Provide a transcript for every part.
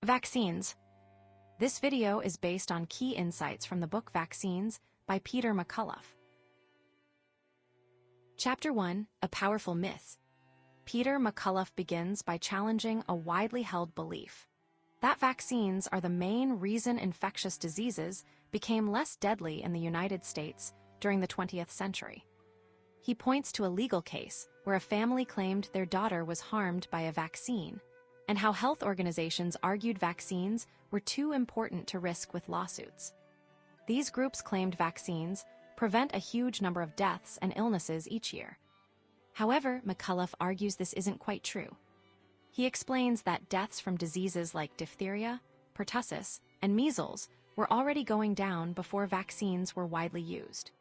Vaccines. This video is based on key insights from the book Vaccines by Peter McCullough. Chapter 1, A Powerful Myth. Peter McCullough begins by challenging a widely held belief that vaccines are the main reason infectious diseases became less deadly in the United States during the 20th century. He points to a legal case where a family claimed their daughter was harmed by a vaccine, and how health organizations argued vaccines were too important to risk with lawsuits. These groups claimed vaccines prevent a huge number of deaths and illnesses each year. However, McCullough argues this isn't quite true. He explains that deaths from diseases like diphtheria, pertussis, and measles were already going down before vaccines were widely used.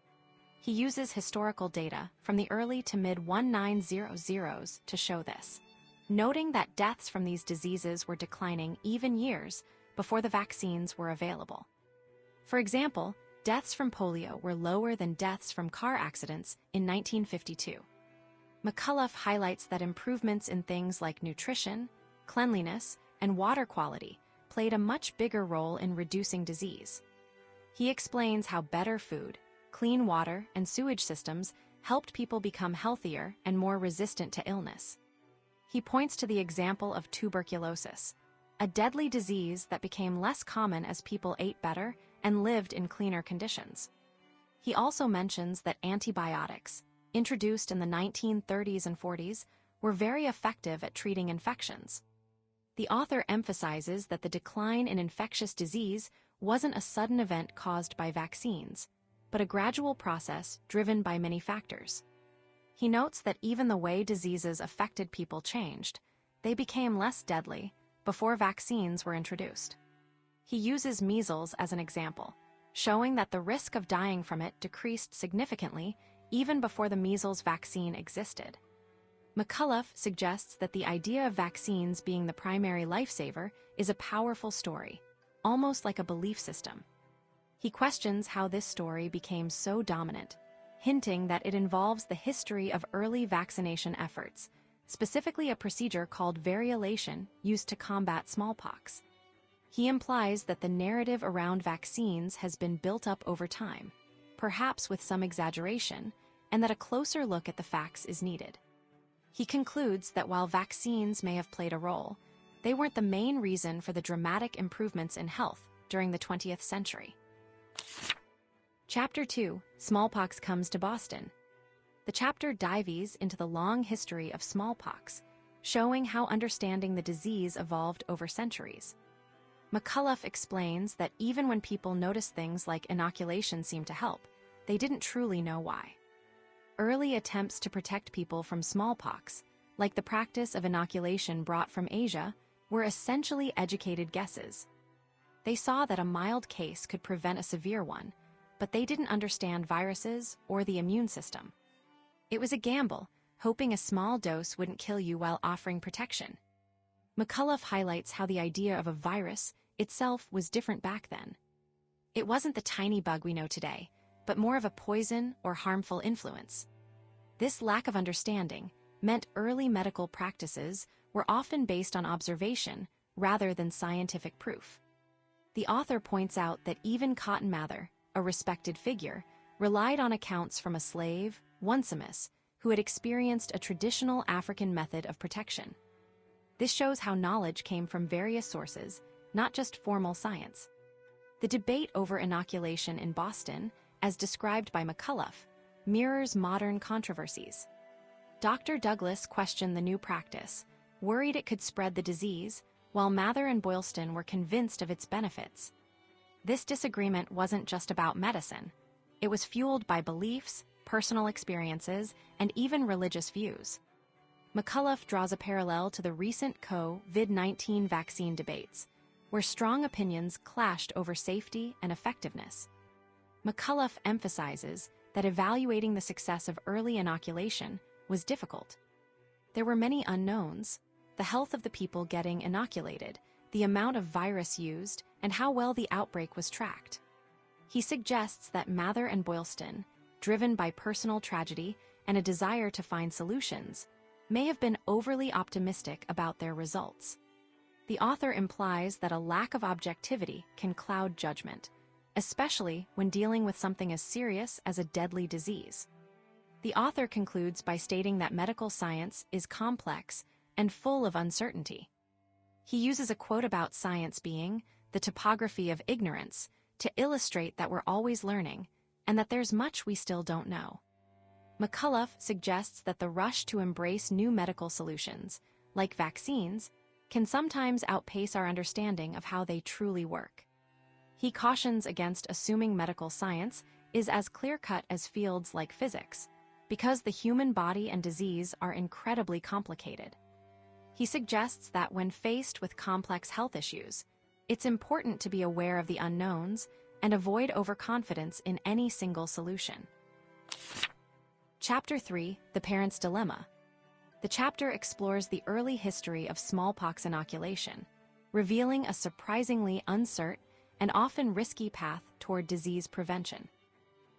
He uses historical data from the early to mid-1900s to show this, noting that deaths from these diseases were declining even years before the vaccines were available. For example, deaths from polio were lower than deaths from car accidents in 1952. McCullough highlights that improvements in things like nutrition, cleanliness, and water quality played a much bigger role in reducing disease. He explains how better food, clean water, and sewage systems helped people become healthier and more resistant to illness. He points to the example of tuberculosis, a deadly disease that became less common as people ate better and lived in cleaner conditions. He also mentions that antibiotics, introduced in the 1930s and 40s, were very effective at treating infections. The author emphasizes that the decline in infectious disease wasn't a sudden event caused by vaccines, but a gradual process driven by many factors. He notes that even the way diseases affected people changed. They became less deadly before vaccines were introduced. He uses measles as an example, showing that the risk of dying from it decreased significantly even before the measles vaccine existed. McCullough suggests that the idea of vaccines being the primary lifesaver is a powerful story, almost like a belief system. He questions how this story became so dominant, hinting that it involves the history of early vaccination efforts, specifically a procedure called variolation used to combat smallpox. He implies that the narrative around vaccines has been built up over time, perhaps with some exaggeration, and that a closer look at the facts is needed. He concludes that while vaccines may have played a role, they weren't the main reason for the dramatic improvements in health during the 20th century. Chapter 2, Smallpox Comes to Boston. The chapter dives into the long history of smallpox, showing how understanding the disease evolved over centuries. McCullough explains that even when people noticed things like inoculation seemed to help, they didn't truly know why. Early attempts to protect people from smallpox, like the practice of inoculation brought from Asia, were essentially educated guesses. They saw that a mild case could prevent a severe one, but they didn't understand viruses or the immune system. It was a gamble, hoping a small dose wouldn't kill you while offering protection. McCullough highlights how the idea of a virus itself was different back then. It wasn't the tiny bug we know today, but more of a poison or harmful influence. This lack of understanding meant early medical practices were often based on observation rather than scientific proof. The author points out that even Cotton Mather, a respected figure, relied on accounts from a slave, Onesimus, who had experienced a traditional African method of protection. This shows how knowledge came from various sources, not just formal science. The debate over inoculation in Boston, as described by McCullough, mirrors modern controversies. Dr. Douglas questioned the new practice, worried it could spread the disease, while Mather and Boylston were convinced of its benefits. This disagreement wasn't just about medicine. It was fueled by beliefs, personal experiences, and even religious views. McCullough draws a parallel to the recent COVID-19 vaccine debates, where strong opinions clashed over safety and effectiveness. McCullough emphasizes that evaluating the success of early inoculation was difficult. There were many unknowns: the health of the people getting inoculated, the amount of virus used, and how well the outbreak was tracked. He suggests that Mather and Boylston, driven by personal tragedy and a desire to find solutions, may have been overly optimistic about their results. The author implies that a lack of objectivity can cloud judgment, especially when dealing with something as serious as a deadly disease. The author concludes by stating that medical science is complex and full of uncertainty. He uses a quote about science being the topography of ignorance to illustrate that we're always learning and that there's much we still don't know. McCullough suggests that the rush to embrace new medical solutions, like vaccines, can sometimes outpace our understanding of how they truly work. He cautions against assuming medical science is as clear-cut as fields like physics, because the human body and disease are incredibly complicated. He suggests that when faced with complex health issues, it's important to be aware of the unknowns and avoid overconfidence in any single solution. Chapter 3, The Parent's Dilemma. The chapter explores the early history of smallpox inoculation, revealing a surprisingly uncertain and often risky path toward disease prevention.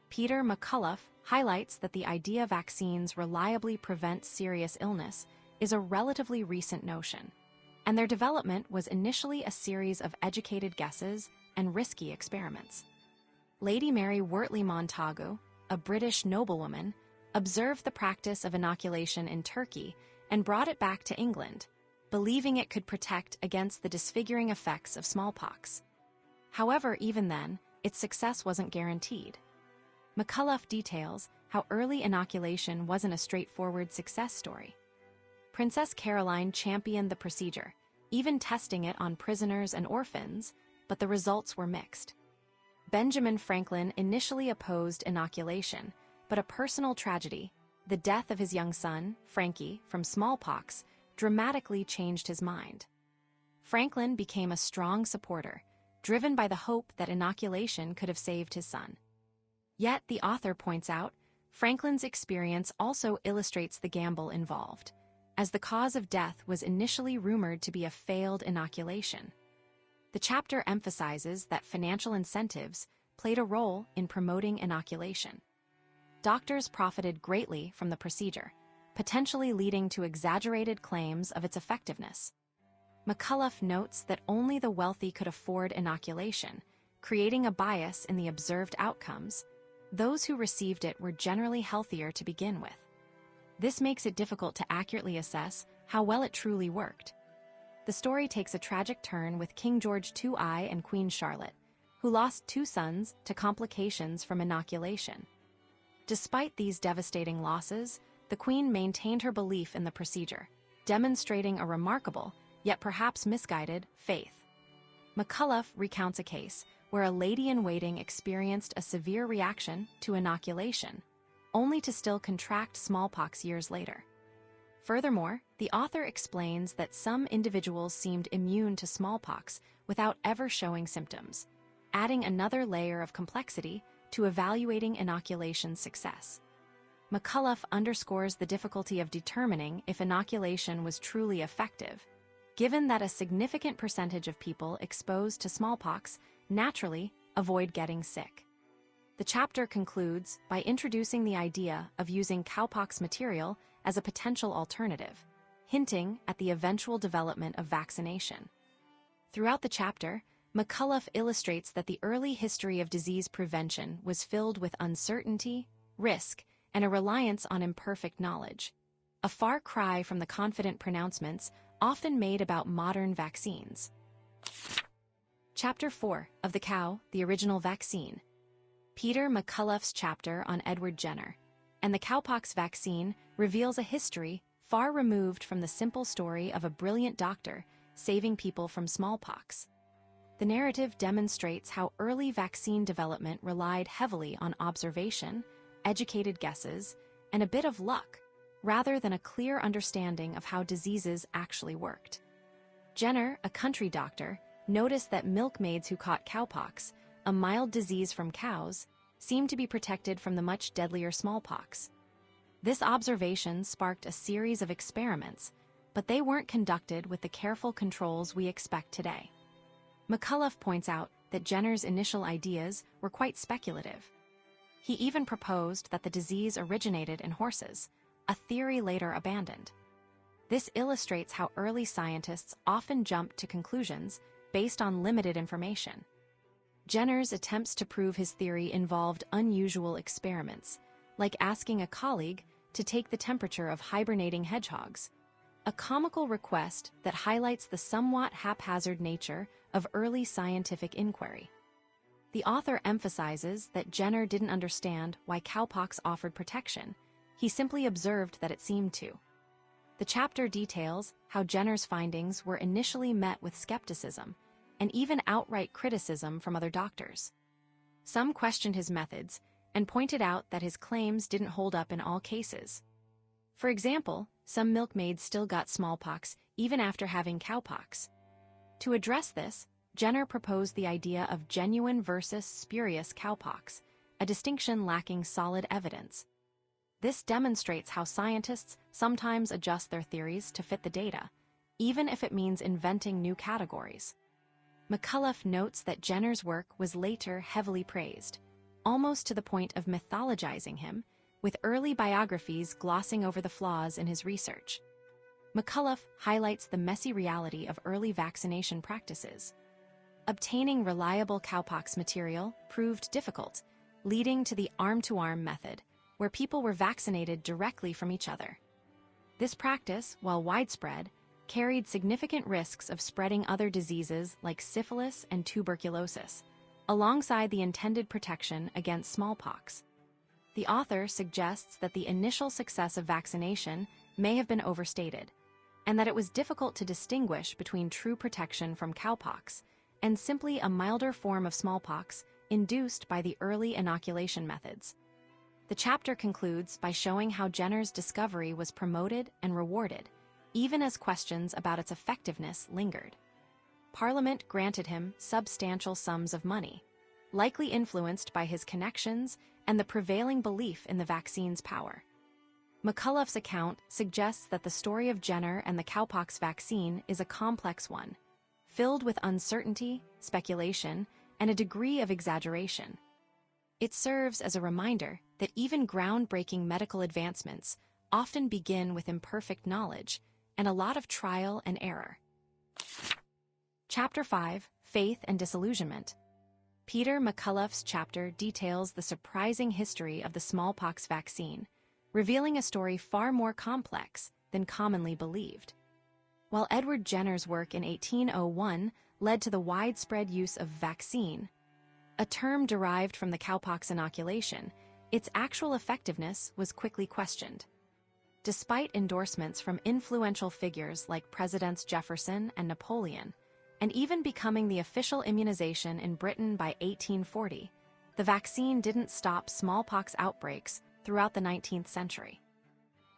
Peter McCullough highlights that the idea vaccines reliably prevent serious illness is a relatively recent notion, and their development was initially a series of educated guesses and risky experiments. Lady Mary Wortley Montagu, a British noblewoman, observed the practice of inoculation in Turkey and brought it back to England, believing it could protect against the disfiguring effects of smallpox. However, even then, its success wasn't guaranteed. McCullough details how early inoculation wasn't a straightforward success story. Princess Caroline championed the procedure, even testing it on prisoners and orphans, but the results were mixed. Benjamin Franklin initially opposed inoculation, but a personal tragedy, the death of his young son, Frankie, from smallpox, dramatically changed his mind. Franklin became a strong supporter, driven by the hope that inoculation could have saved his son. Yet, the author points out, Franklin's experience also illustrates the gamble involved, as the cause of death was initially rumored to be a failed inoculation. The chapter emphasizes that financial incentives played a role in promoting inoculation. Doctors profited greatly from the procedure, potentially leading to exaggerated claims of its effectiveness. McCullough notes that only the wealthy could afford inoculation, creating a bias in the observed outcomes. Those who received it were generally healthier to begin with. This makes it difficult to accurately assess how well it truly worked. The story takes a tragic turn with King George II and Queen Charlotte, who lost 2 sons to complications from inoculation. Despite these devastating losses, the Queen maintained her belief in the procedure, demonstrating a remarkable, yet perhaps misguided, faith. McCullough recounts a case where a lady-in-waiting experienced a severe reaction to inoculation, only to still contract smallpox years later. Furthermore, the author explains that some individuals seemed immune to smallpox without ever showing symptoms, adding another layer of complexity to evaluating inoculation success. McCullough underscores the difficulty of determining if inoculation was truly effective, given that a significant percentage of people exposed to smallpox naturally avoid getting sick. The chapter concludes by introducing the idea of using cowpox material as a potential alternative, hinting at the eventual development of vaccination. Throughout the chapter, McCullough illustrates that the early history of disease prevention was filled with uncertainty, risk, and a reliance on imperfect knowledge, a far cry from the confident pronouncements often made about modern vaccines. Chapter 4 of The Cow, the Original Vaccine. Peter McCullough's chapter on Edward Jenner and the cowpox vaccine reveals a history far removed from the simple story of a brilliant doctor saving people from smallpox. The narrative demonstrates how early vaccine development relied heavily on observation, educated guesses, and a bit of luck, rather than a clear understanding of how diseases actually worked. Jenner, a country doctor, noticed that milkmaids who caught cowpox, a mild disease from cows, seemed to be protected from the much deadlier smallpox. This observation sparked a series of experiments, but they weren't conducted with the careful controls we expect today. McCullough points out that Jenner's initial ideas were quite speculative. He even proposed that the disease originated in horses, a theory later abandoned. This illustrates how early scientists often jumped to conclusions based on limited information. Jenner's attempts to prove his theory involved unusual experiments, like asking a colleague to take the temperature of hibernating hedgehogs, a comical request that highlights the somewhat haphazard nature of early scientific inquiry. The author emphasizes that Jenner didn't understand why cowpox offered protection. He simply observed that it seemed to. The chapter details how Jenner's findings were initially met with skepticism and even outright criticism from other doctors. Some questioned his methods and pointed out that his claims didn't hold up in all cases. For example, some milkmaids still got smallpox even after having cowpox. To address this, Jenner proposed the idea of genuine versus spurious cowpox, a distinction lacking solid evidence. This demonstrates how scientists sometimes adjust their theories to fit the data, even if it means inventing new categories. McCullough notes that Jenner's work was later heavily praised, almost to the point of mythologizing him, with early biographies glossing over the flaws in his research. McCullough highlights the messy reality of early vaccination practices. Obtaining reliable cowpox material proved difficult, leading to the arm-to-arm method, where people were vaccinated directly from each other. This practice, while widespread, carried significant risks of spreading other diseases like syphilis and tuberculosis, alongside the intended protection against smallpox. The author suggests that the initial success of vaccination may have been overstated, and that it was difficult to distinguish between true protection from cowpox and simply a milder form of smallpox induced by the early inoculation methods. The chapter concludes by showing how Jenner's discovery was promoted and rewarded, even as questions about its effectiveness lingered. Parliament granted him substantial sums of money, likely influenced by his connections and the prevailing belief in the vaccine's power. McCullough's account suggests that the story of Jenner and the cowpox vaccine is a complex one, filled with uncertainty, speculation, and a degree of exaggeration. It serves as a reminder that even groundbreaking medical advancements often begin with imperfect knowledge and a lot of trial and error. Chapter 5, Faith and Disillusionment. Peter McCullough's chapter details the surprising history of the smallpox vaccine, revealing a story far more complex than commonly believed. While Edward Jenner's work in 1801 led to the widespread use of vaccine, a term derived from the cowpox inoculation, its actual effectiveness was quickly questioned. Despite endorsements from influential figures like Presidents Jefferson and Napoleon, and even becoming the official immunization in Britain by 1840, the vaccine didn't stop smallpox outbreaks throughout the 19th century.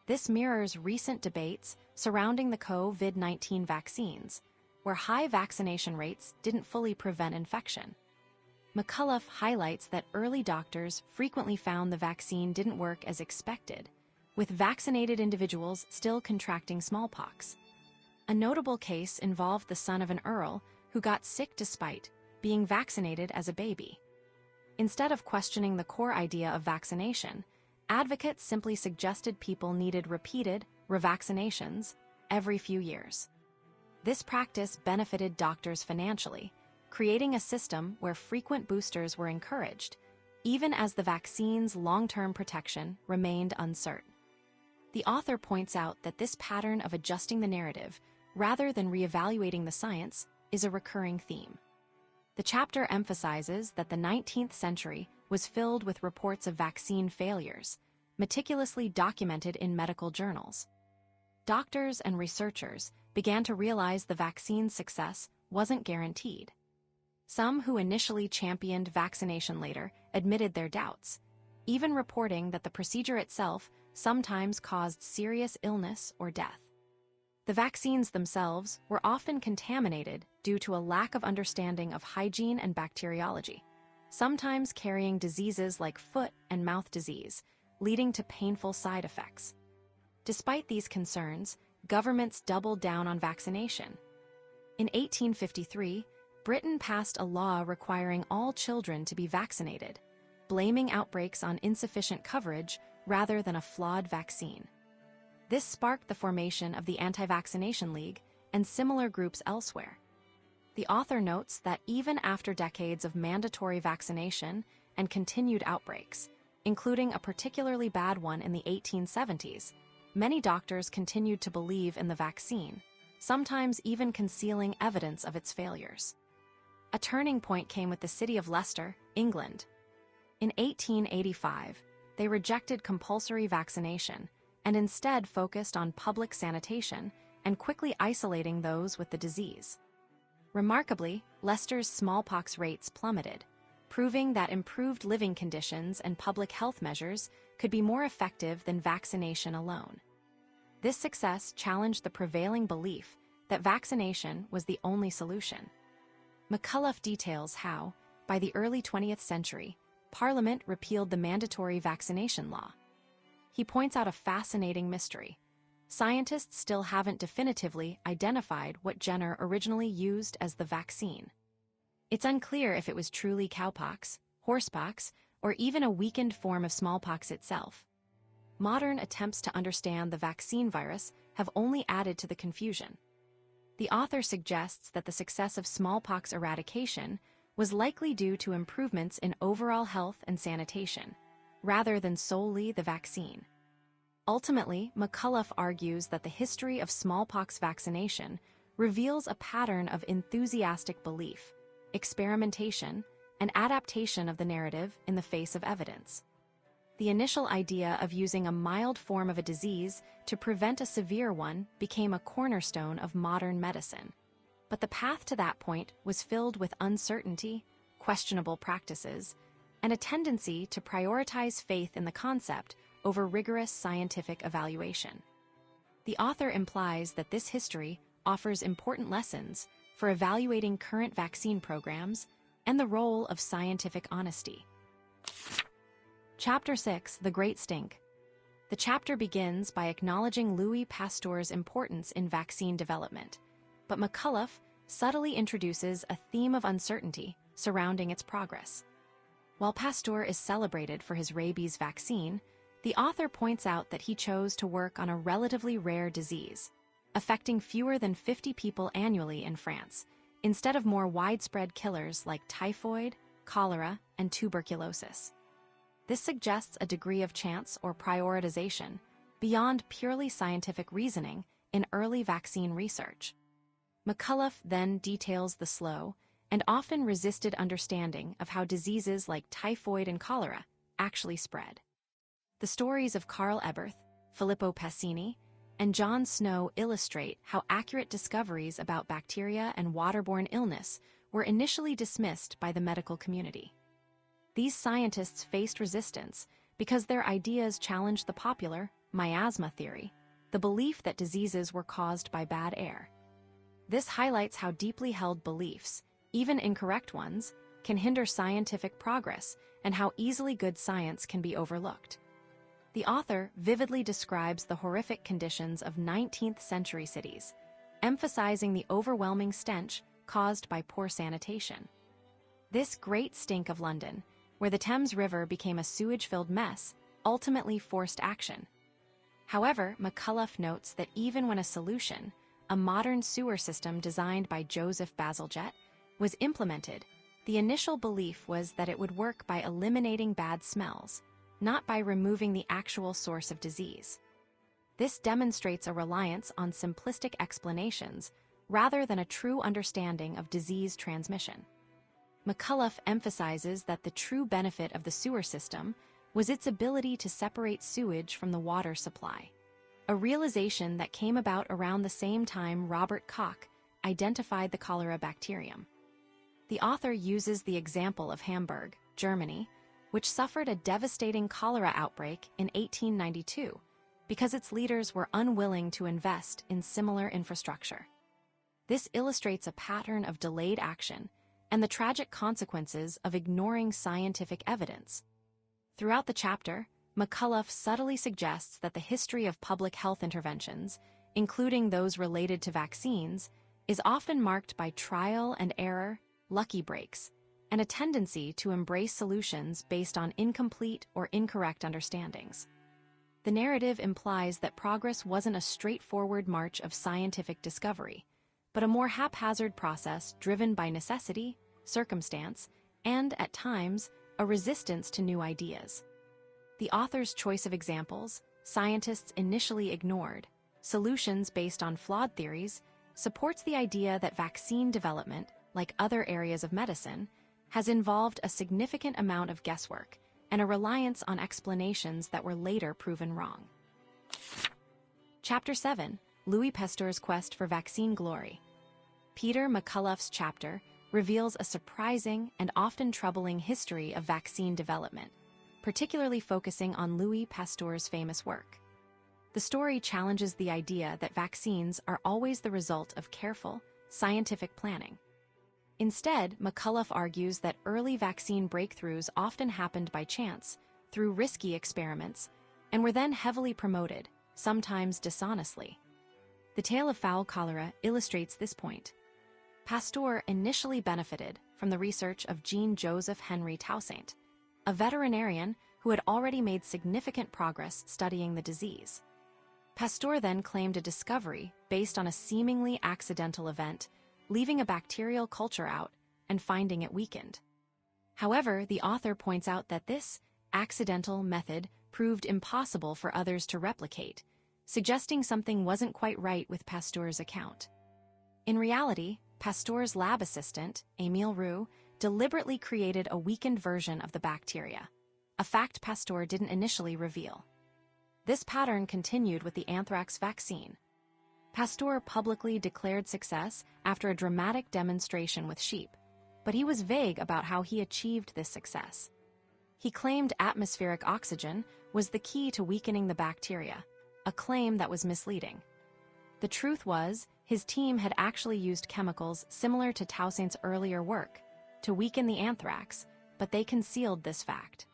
This mirrors recent debates surrounding the COVID-19 vaccines, where high vaccination rates didn't fully prevent infection. McCullough highlights that early doctors frequently found the vaccine didn't work as expected, with vaccinated individuals still contracting smallpox. A notable case involved the son of an earl who got sick despite being vaccinated as a baby. Instead of questioning the core idea of vaccination, advocates simply suggested people needed repeated revaccinations every few years. This practice benefited doctors financially, creating a system where frequent boosters were encouraged, even as the vaccine's long-term protection remained uncertain. The author points out that this pattern of adjusting the narrative, rather than reevaluating the science, is a recurring theme. The chapter emphasizes that the 19th century was filled with reports of vaccine failures, meticulously documented in medical journals. Doctors and researchers began to realize the vaccine's success wasn't guaranteed. Some who initially championed vaccination later admitted their doubts, even reporting that the procedure itself sometimes caused serious illness or death. The vaccines themselves were often contaminated due to a lack of understanding of hygiene and bacteriology, sometimes carrying diseases like foot and mouth disease, leading to painful side effects. Despite these concerns, governments doubled down on vaccination. In 1853, Britain passed a law requiring all children to be vaccinated, blaming outbreaks on insufficient coverage rather than a flawed vaccine. This sparked the formation of the Anti-Vaccination League and similar groups elsewhere. The author notes that even after decades of mandatory vaccination and continued outbreaks, including a particularly bad one in the 1870s, many doctors continued to believe in the vaccine, sometimes even concealing evidence of its failures. A turning point came with the city of Leicester, England. In 1885, they rejected compulsory vaccination and instead focused on public sanitation and quickly isolating those with the disease. Remarkably, Leicester's smallpox rates plummeted, proving that improved living conditions and public health measures could be more effective than vaccination alone. This success challenged the prevailing belief that vaccination was the only solution. McCullough details how, by the early 20th century, Parliament repealed the mandatory vaccination law. He points out a fascinating mystery. Scientists still haven't definitively identified what Jenner originally used as the vaccine. It's unclear if it was truly cowpox, horsepox, or even a weakened form of smallpox itself. Modern attempts to understand the vaccine virus have only added to the confusion. The author suggests that the success of smallpox eradication was likely due to improvements in overall health and sanitation, rather than solely the vaccine. Ultimately, McCullough argues that the history of smallpox vaccination reveals a pattern of enthusiastic belief, experimentation, and adaptation of the narrative in the face of evidence. The initial idea of using a mild form of a disease to prevent a severe one became a cornerstone of modern medicine. But the path to that point was filled with uncertainty, questionable practices, and a tendency to prioritize faith in the concept over rigorous scientific evaluation. The author implies that this history offers important lessons for evaluating current vaccine programs and the role of scientific honesty. Chapter 6, The Great Stink. The chapter begins by acknowledging Louis Pasteur's importance in vaccine development, but McCullough subtly introduces a theme of uncertainty surrounding its progress. While Pasteur is celebrated for his rabies vaccine, the author points out that he chose to work on a relatively rare disease, affecting fewer than 50 people annually in France, instead of more widespread killers like typhoid, cholera, and tuberculosis. This suggests a degree of chance or prioritization beyond purely scientific reasoning in early vaccine research. McCullough then details the slow and often resisted understanding of how diseases like typhoid and cholera actually spread. The stories of Karl Eberth, Filippo Passini, and John Snow illustrate how accurate discoveries about bacteria and waterborne illness were initially dismissed by the medical community. These scientists faced resistance because their ideas challenged the popular miasma theory, the belief that diseases were caused by bad air. This highlights how deeply held beliefs, even incorrect ones, can hinder scientific progress and how easily good science can be overlooked. The author vividly describes the horrific conditions of 19th-century cities, emphasizing the overwhelming stench caused by poor sanitation. This great stink of London, where the Thames River became a sewage-filled mess, ultimately forced action. However, McCullough notes that even when a solution, a modern sewer system designed by Joseph Bazalgette, was implemented, the initial belief was that it would work by eliminating bad smells, not by removing the actual source of disease. This demonstrates a reliance on simplistic explanations rather than a true understanding of disease transmission. McCullough emphasizes that the true benefit of the sewer system was its ability to separate sewage from the water supply, a realization that came about around the same time Robert Koch identified the cholera bacterium. The author uses the example of Hamburg, Germany, which suffered a devastating cholera outbreak in 1892 because its leaders were unwilling to invest in similar infrastructure. This illustrates a pattern of delayed action and the tragic consequences of ignoring scientific evidence. Throughout the chapter, McCullough subtly suggests that the history of public health interventions, including those related to vaccines, is often marked by trial and error, lucky breaks, and a tendency to embrace solutions based on incomplete or incorrect understandings. The narrative implies that progress wasn't a straightforward march of scientific discovery, but a more haphazard process driven by necessity, circumstance, and, at times, a resistance to new ideas. The author's choice of examples, scientists initially ignored, solutions based on flawed theories, supports the idea that vaccine development, like other areas of medicine, has involved a significant amount of guesswork and a reliance on explanations that were later proven wrong. Chapter 7: Louis Pasteur's Quest for Vaccine Glory. Peter McCullough's chapter reveals a surprising and often troubling history of vaccine development, particularly focusing on Louis Pasteur's famous work. The story challenges the idea that vaccines are always the result of careful, scientific planning. Instead, McCullough argues that early vaccine breakthroughs often happened by chance, through risky experiments, and were then heavily promoted, sometimes dishonestly. The tale of fowl cholera illustrates this point. Pasteur initially benefited from the research of Jean-Joseph Henry Toussaint, a veterinarian who had already made significant progress studying the disease. Pasteur then claimed a discovery based on a seemingly accidental event, leaving a bacterial culture out and finding it weakened. However, the author points out that this accidental method proved impossible for others to replicate, suggesting something wasn't quite right with Pasteur's account. In reality, Pasteur's lab assistant, Émile Roux, deliberately created a weakened version of the bacteria, a fact Pasteur didn't initially reveal. This pattern continued with the anthrax vaccine. Pasteur publicly declared success after a dramatic demonstration with sheep, but he was vague about how he achieved this success. He claimed atmospheric oxygen was the key to weakening the bacteria, a claim that was misleading. The truth was, his team had actually used chemicals similar to Toussaint's earlier work to weaken the anthrax, but they concealed this fact.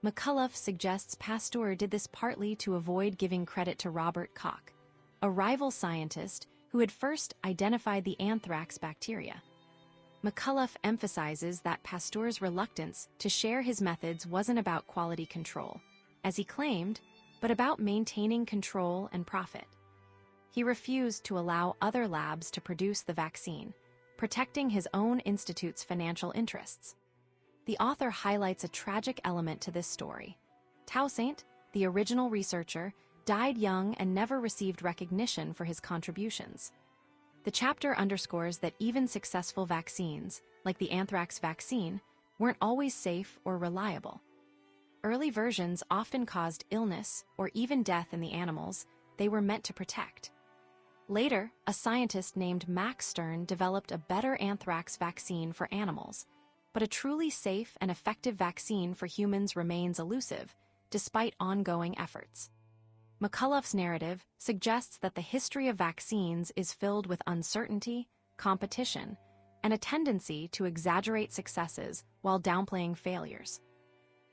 McCullough suggests Pasteur did this partly to avoid giving credit to Robert Koch, a rival scientist who had first identified the anthrax bacteria. McCullough emphasizes that Pasteur's reluctance to share his methods wasn't about quality control, as he claimed, but about maintaining control and profit. He refused to allow other labs to produce the vaccine, protecting his own institute's financial interests. The author highlights a tragic element to this story. Toussaint, the original researcher, died young and never received recognition for his contributions. The chapter underscores that even successful vaccines, like the anthrax vaccine, weren't always safe or reliable. Early versions often caused illness or even death in the animals they were meant to protect. Later, a scientist named Max Stern developed a better anthrax vaccine for animals, but a truly safe and effective vaccine for humans remains elusive, despite ongoing efforts. McCullough's narrative suggests that the history of vaccines is filled with uncertainty, competition, and a tendency to exaggerate successes while downplaying failures.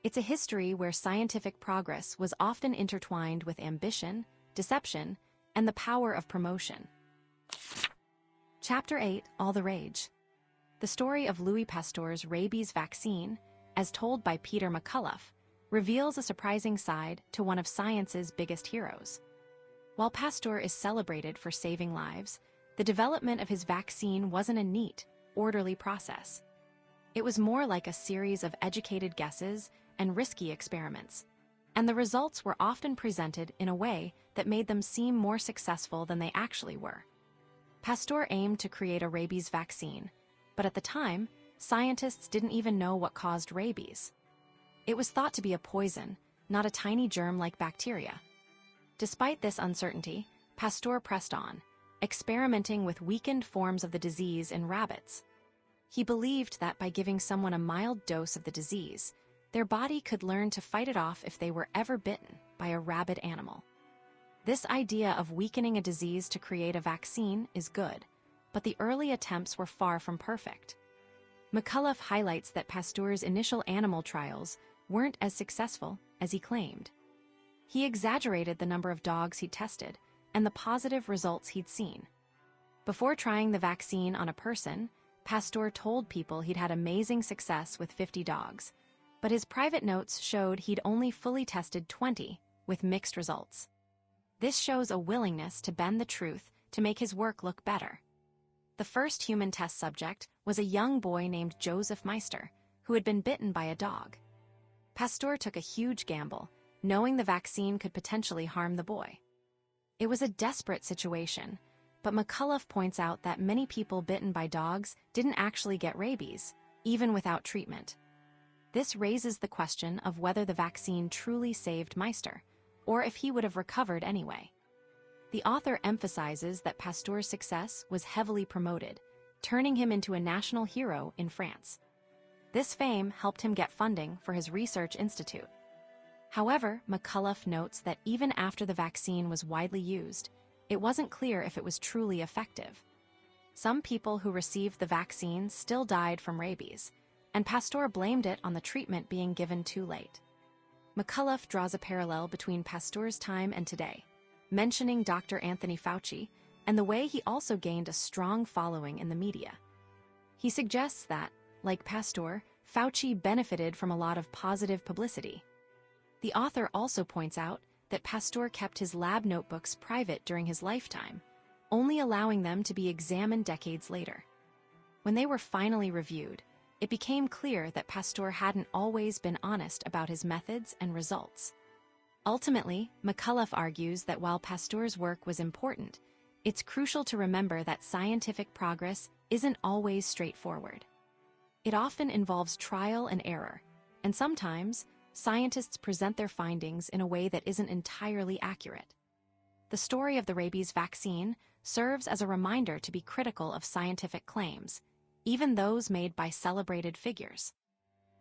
It's a history where scientific progress was often intertwined with ambition, deception, and the power of promotion. Chapter 8: All the Rage. The story of Louis Pasteur's rabies vaccine, as told by Peter McCullough, reveals a surprising side to one of science's biggest heroes. While Pasteur is celebrated for saving lives, the development of his vaccine wasn't a neat, orderly process. It was more like a series of educated guesses and risky experiments, and the results were often presented in a way that made them seem more successful than they actually were. Pasteur aimed to create a rabies vaccine, but at the time, scientists didn't even know what caused rabies. It was thought to be a poison, not a tiny germ-like bacteria. Despite this uncertainty, Pasteur pressed on, experimenting with weakened forms of the disease in rabbits. He believed that by giving someone a mild dose of the disease, their body could learn to fight it off if they were ever bitten by a rabid animal. This idea of weakening a disease to create a vaccine is good, but the early attempts were far from perfect. McCullough highlights that Pasteur's initial animal trials weren't as successful as he claimed. He exaggerated the number of dogs he'd tested and the positive results he'd seen. Before trying the vaccine on a person, Pasteur told people he'd had amazing success with 50 dogs, but his private notes showed he'd only fully tested 20, with mixed results. This shows a willingness to bend the truth to make his work look better. The first human test subject was a young boy named Joseph Meister, who had been bitten by a dog. Pasteur took a huge gamble, knowing the vaccine could potentially harm the boy. It was a desperate situation, but McCullough points out that many people bitten by dogs didn't actually get rabies, even without treatment. This raises the question of whether the vaccine truly saved Meister, or if he would have recovered anyway. The author emphasizes that Pasteur's success was heavily promoted, turning him into a national hero in France. This fame helped him get funding for his research institute. However, McCullough notes that even after the vaccine was widely used, it wasn't clear if it was truly effective. Some people who received the vaccine still died from rabies, and Pasteur blamed it on the treatment being given too late. McCullough draws a parallel between Pasteur's time and today, mentioning Dr. Anthony Fauci and the way he also gained a strong following in the media. He suggests that, like Pasteur, Fauci benefited from a lot of positive publicity. The author also points out that Pasteur kept his lab notebooks private during his lifetime, only allowing them to be examined decades later. When they were finally reviewed, it became clear that Pasteur hadn't always been honest about his methods and results. Ultimately, McCullough argues that while Pasteur's work was important, it's crucial to remember that scientific progress isn't always straightforward. It often involves trial and error, and sometimes, scientists present their findings in a way that isn't entirely accurate. The story of the rabies vaccine serves as a reminder to be critical of scientific claims, even those made by celebrated figures.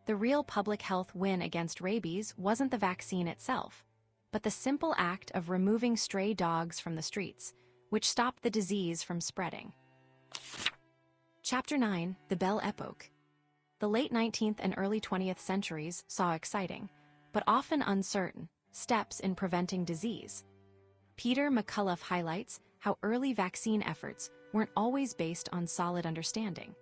The real public health win against rabies wasn't the vaccine itself, but the simple act of removing stray dogs from the streets, which stopped the disease from spreading. Chapter 9, The Belle Epoque. The late 19th and early 20th centuries saw exciting, but often uncertain, steps in preventing disease. Peter McCullough highlights how early vaccine efforts weren't always based on solid understanding.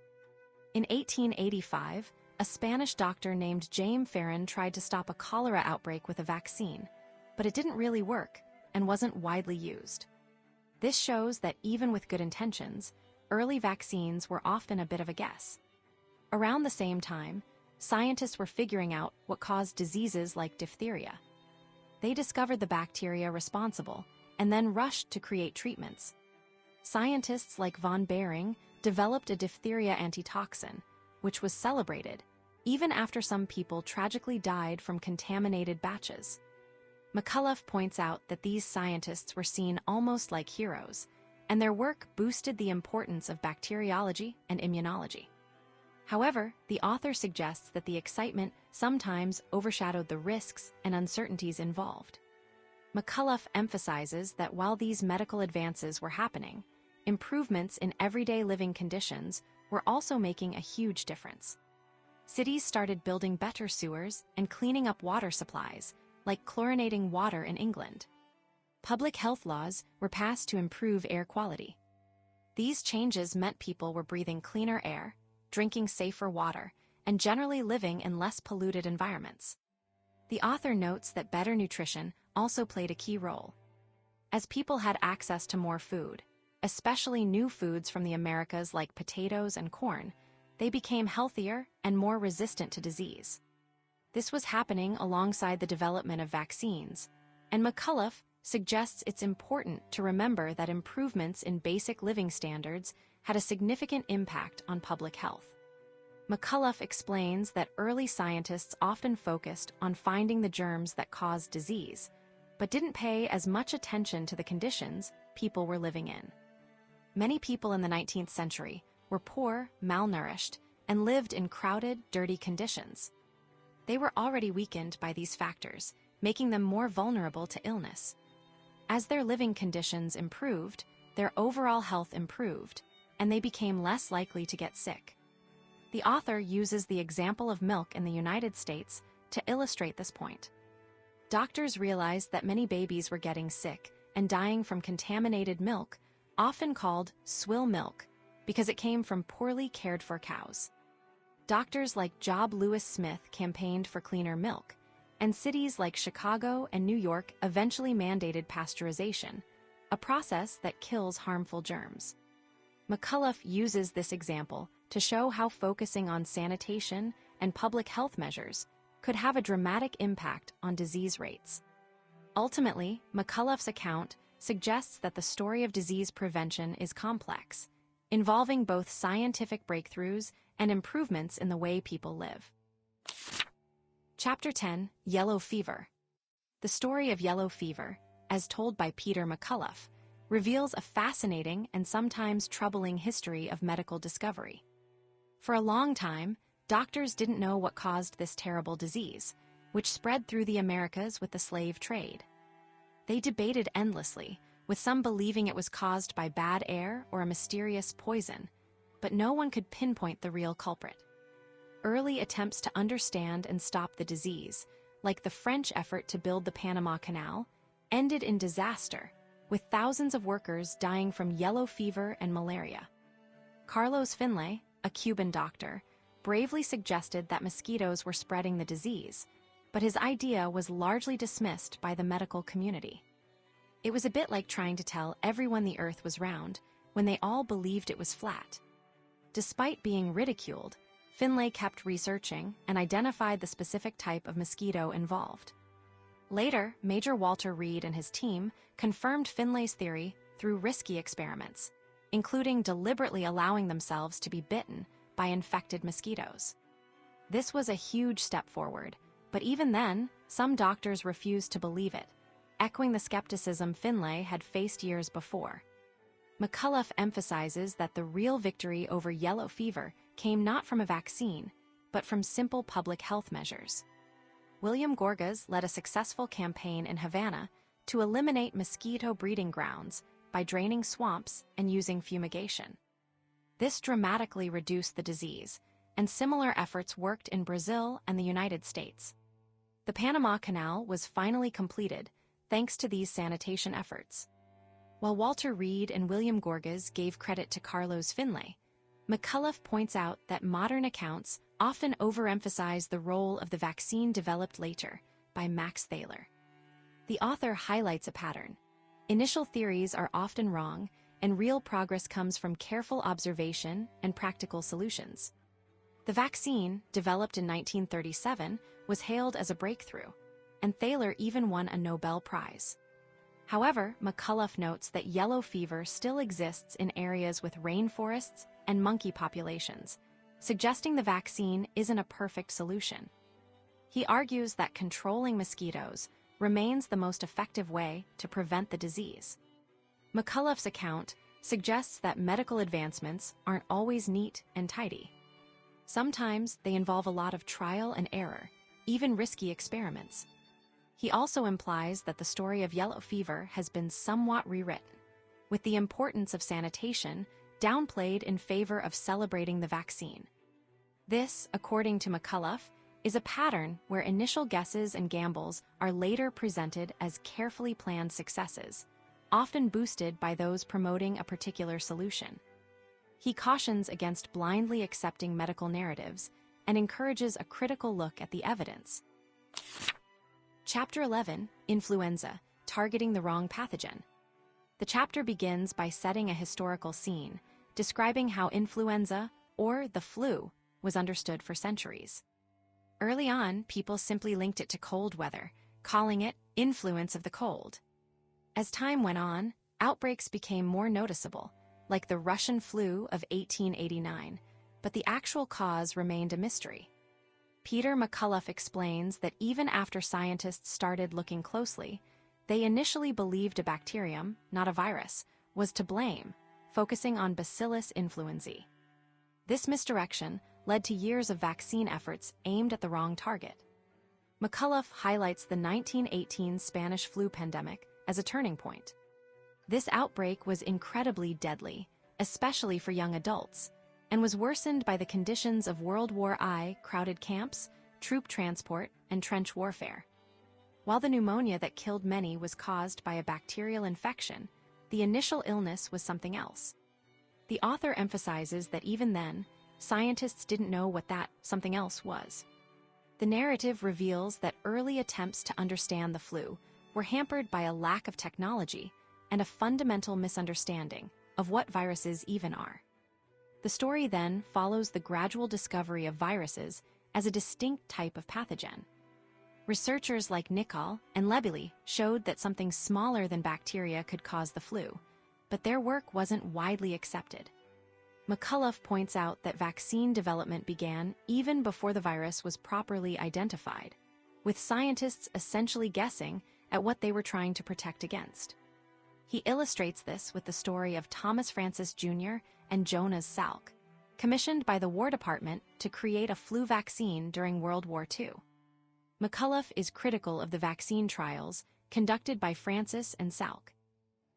In 1885, a Spanish doctor named James Ferran tried to stop a cholera outbreak with a vaccine, but it didn't really work and wasn't widely used. This shows that even with good intentions, early vaccines were often a bit of a guess. Around the same time, scientists were figuring out what caused diseases like diphtheria. They discovered the bacteria responsible and then rushed to create treatments. Scientists like von Behring developed a diphtheria antitoxin, which was celebrated, even after some people tragically died from contaminated batches. McCullough points out that these scientists were seen almost like heroes, and their work boosted the importance of bacteriology and immunology. However, the author suggests that the excitement sometimes overshadowed the risks and uncertainties involved. McCullough emphasizes that while these medical advances were happening, improvements in everyday living conditions were also making a huge difference. Cities started building better sewers and cleaning up water supplies, like chlorinating water in England. Public health laws were passed to improve air quality. These changes meant people were breathing cleaner air, drinking safer water, and generally living in less polluted environments. The author notes that better nutrition also played a key role. As people had access to more food, especially new foods from the Americas like potatoes and corn, they became healthier and more resistant to disease. This was happening alongside the development of vaccines, and McCullough suggests it's important to remember that improvements in basic living standards had a significant impact on public health. McCullough explains that early scientists often focused on finding the germs that caused disease, but didn't pay as much attention to the conditions people were living in. Many people in the 19th century were poor, malnourished, and lived in crowded, dirty conditions. They were already weakened by these factors, making them more vulnerable to illness. As their living conditions improved, their overall health improved, and they became less likely to get sick. The author uses the example of milk in the United States to illustrate this point. Doctors realized that many babies were getting sick and dying from contaminated milk, often called swill milk, because it came from poorly cared for cows. Doctors like Job Lewis Smith campaigned for cleaner milk, and cities like Chicago and New York eventually mandated pasteurization, a process that kills harmful germs. McCullough uses this example to show how focusing on sanitation and public health measures could have a dramatic impact on disease rates. Ultimately, McCullough's account suggests that the story of disease prevention is complex, involving both scientific breakthroughs and improvements in the way people live. Chapter 10: Yellow Fever. The story of yellow fever, as told by Peter McCullough, reveals a fascinating and sometimes troubling history of medical discovery. For a long time, doctors didn't know what caused this terrible disease, which spread through the Americas with the slave trade. They debated endlessly, with some believing it was caused by bad air or a mysterious poison, but no one could pinpoint the real culprit. Early attempts to understand and stop the disease, like the French effort to build the Panama Canal, ended in disaster, with thousands of workers dying from yellow fever and malaria. Carlos Finlay, a Cuban doctor, bravely suggested that mosquitoes were spreading the disease, but his idea was largely dismissed by the medical community. It was a bit like trying to tell everyone the Earth was round when they all believed it was flat. Despite being ridiculed, Finlay kept researching and identified the specific type of mosquito involved. Later, Major Walter Reed and his team confirmed Finlay's theory through risky experiments, including deliberately allowing themselves to be bitten by infected mosquitoes. This was a huge step forward, but even then, some doctors refused to believe it, echoing the skepticism Finlay had faced years before. McCullough emphasizes that the real victory over yellow fever came not from a vaccine, but from simple public health measures. William Gorgas led a successful campaign in Havana to eliminate mosquito breeding grounds by draining swamps and using fumigation. This dramatically reduced the disease, and similar efforts worked in Brazil and the United States. The Panama Canal was finally completed thanks to these sanitation efforts. While Walter Reed and William Gorgas gave credit to Carlos Finlay, McCullough points out that modern accounts often overemphasize the role of the vaccine developed later by Max Thaler. The author highlights a pattern. Initial theories are often wrong, and real progress comes from careful observation and practical solutions. The vaccine, developed in 1937, was hailed as a breakthrough, and Thaler even won a Nobel Prize. However, McCullough notes that yellow fever still exists in areas with rainforests and monkey populations, suggesting the vaccine isn't a perfect solution. He argues that controlling mosquitoes remains the most effective way to prevent the disease. McCullough's account suggests that medical advancements aren't always neat and tidy. Sometimes they involve a lot of trial and error, even risky experiments. He also implies that the story of yellow fever has been somewhat rewritten, with the importance of sanitation downplayed in favor of celebrating the vaccine. This, according to McCullough, is a pattern where initial guesses and gambles are later presented as carefully planned successes, often boosted by those promoting a particular solution. He cautions against blindly accepting medical narratives and encourages a critical look at the evidence. Chapter 11: Influenza, Targeting the Wrong Pathogen. The chapter begins by setting a historical scene, describing how influenza, or the flu, was understood for centuries. Early on, people simply linked it to cold weather, calling it influence of the cold. As time went on, outbreaks became more noticeable, like the Russian flu of 1889, but the actual cause remained a mystery. Peter McCullough explains that even after scientists started looking closely, they initially believed a bacterium, not a virus, was to blame, focusing on Bacillus influenzae. This misdirection led to years of vaccine efforts aimed at the wrong target. McCullough highlights the 1918 Spanish flu pandemic as a turning point. This outbreak was incredibly deadly, especially for young adults, and was worsened by the conditions of World War I crowded camps, troop transport, and trench warfare. While the pneumonia that killed many was caused by a bacterial infection, the initial illness was something else. The author emphasizes that even then, scientists didn't know what that something else was. The narrative reveals that early attempts to understand the flu were hampered by a lack of technology and a fundamental misunderstanding of what viruses even are. The story then follows the gradual discovery of viruses as a distinct type of pathogen. Researchers like McCullough and Belle showed that something smaller than bacteria could cause the flu, but their work wasn't widely accepted. McCullough points out that vaccine development began even before the virus was properly identified, with scientists essentially guessing at what they were trying to protect against. He illustrates this with the story of Thomas Francis Jr. and Jonas Salk, commissioned by the War Department to create a flu vaccine during World War II. McCullough is critical of the vaccine trials conducted by Francis and Salk.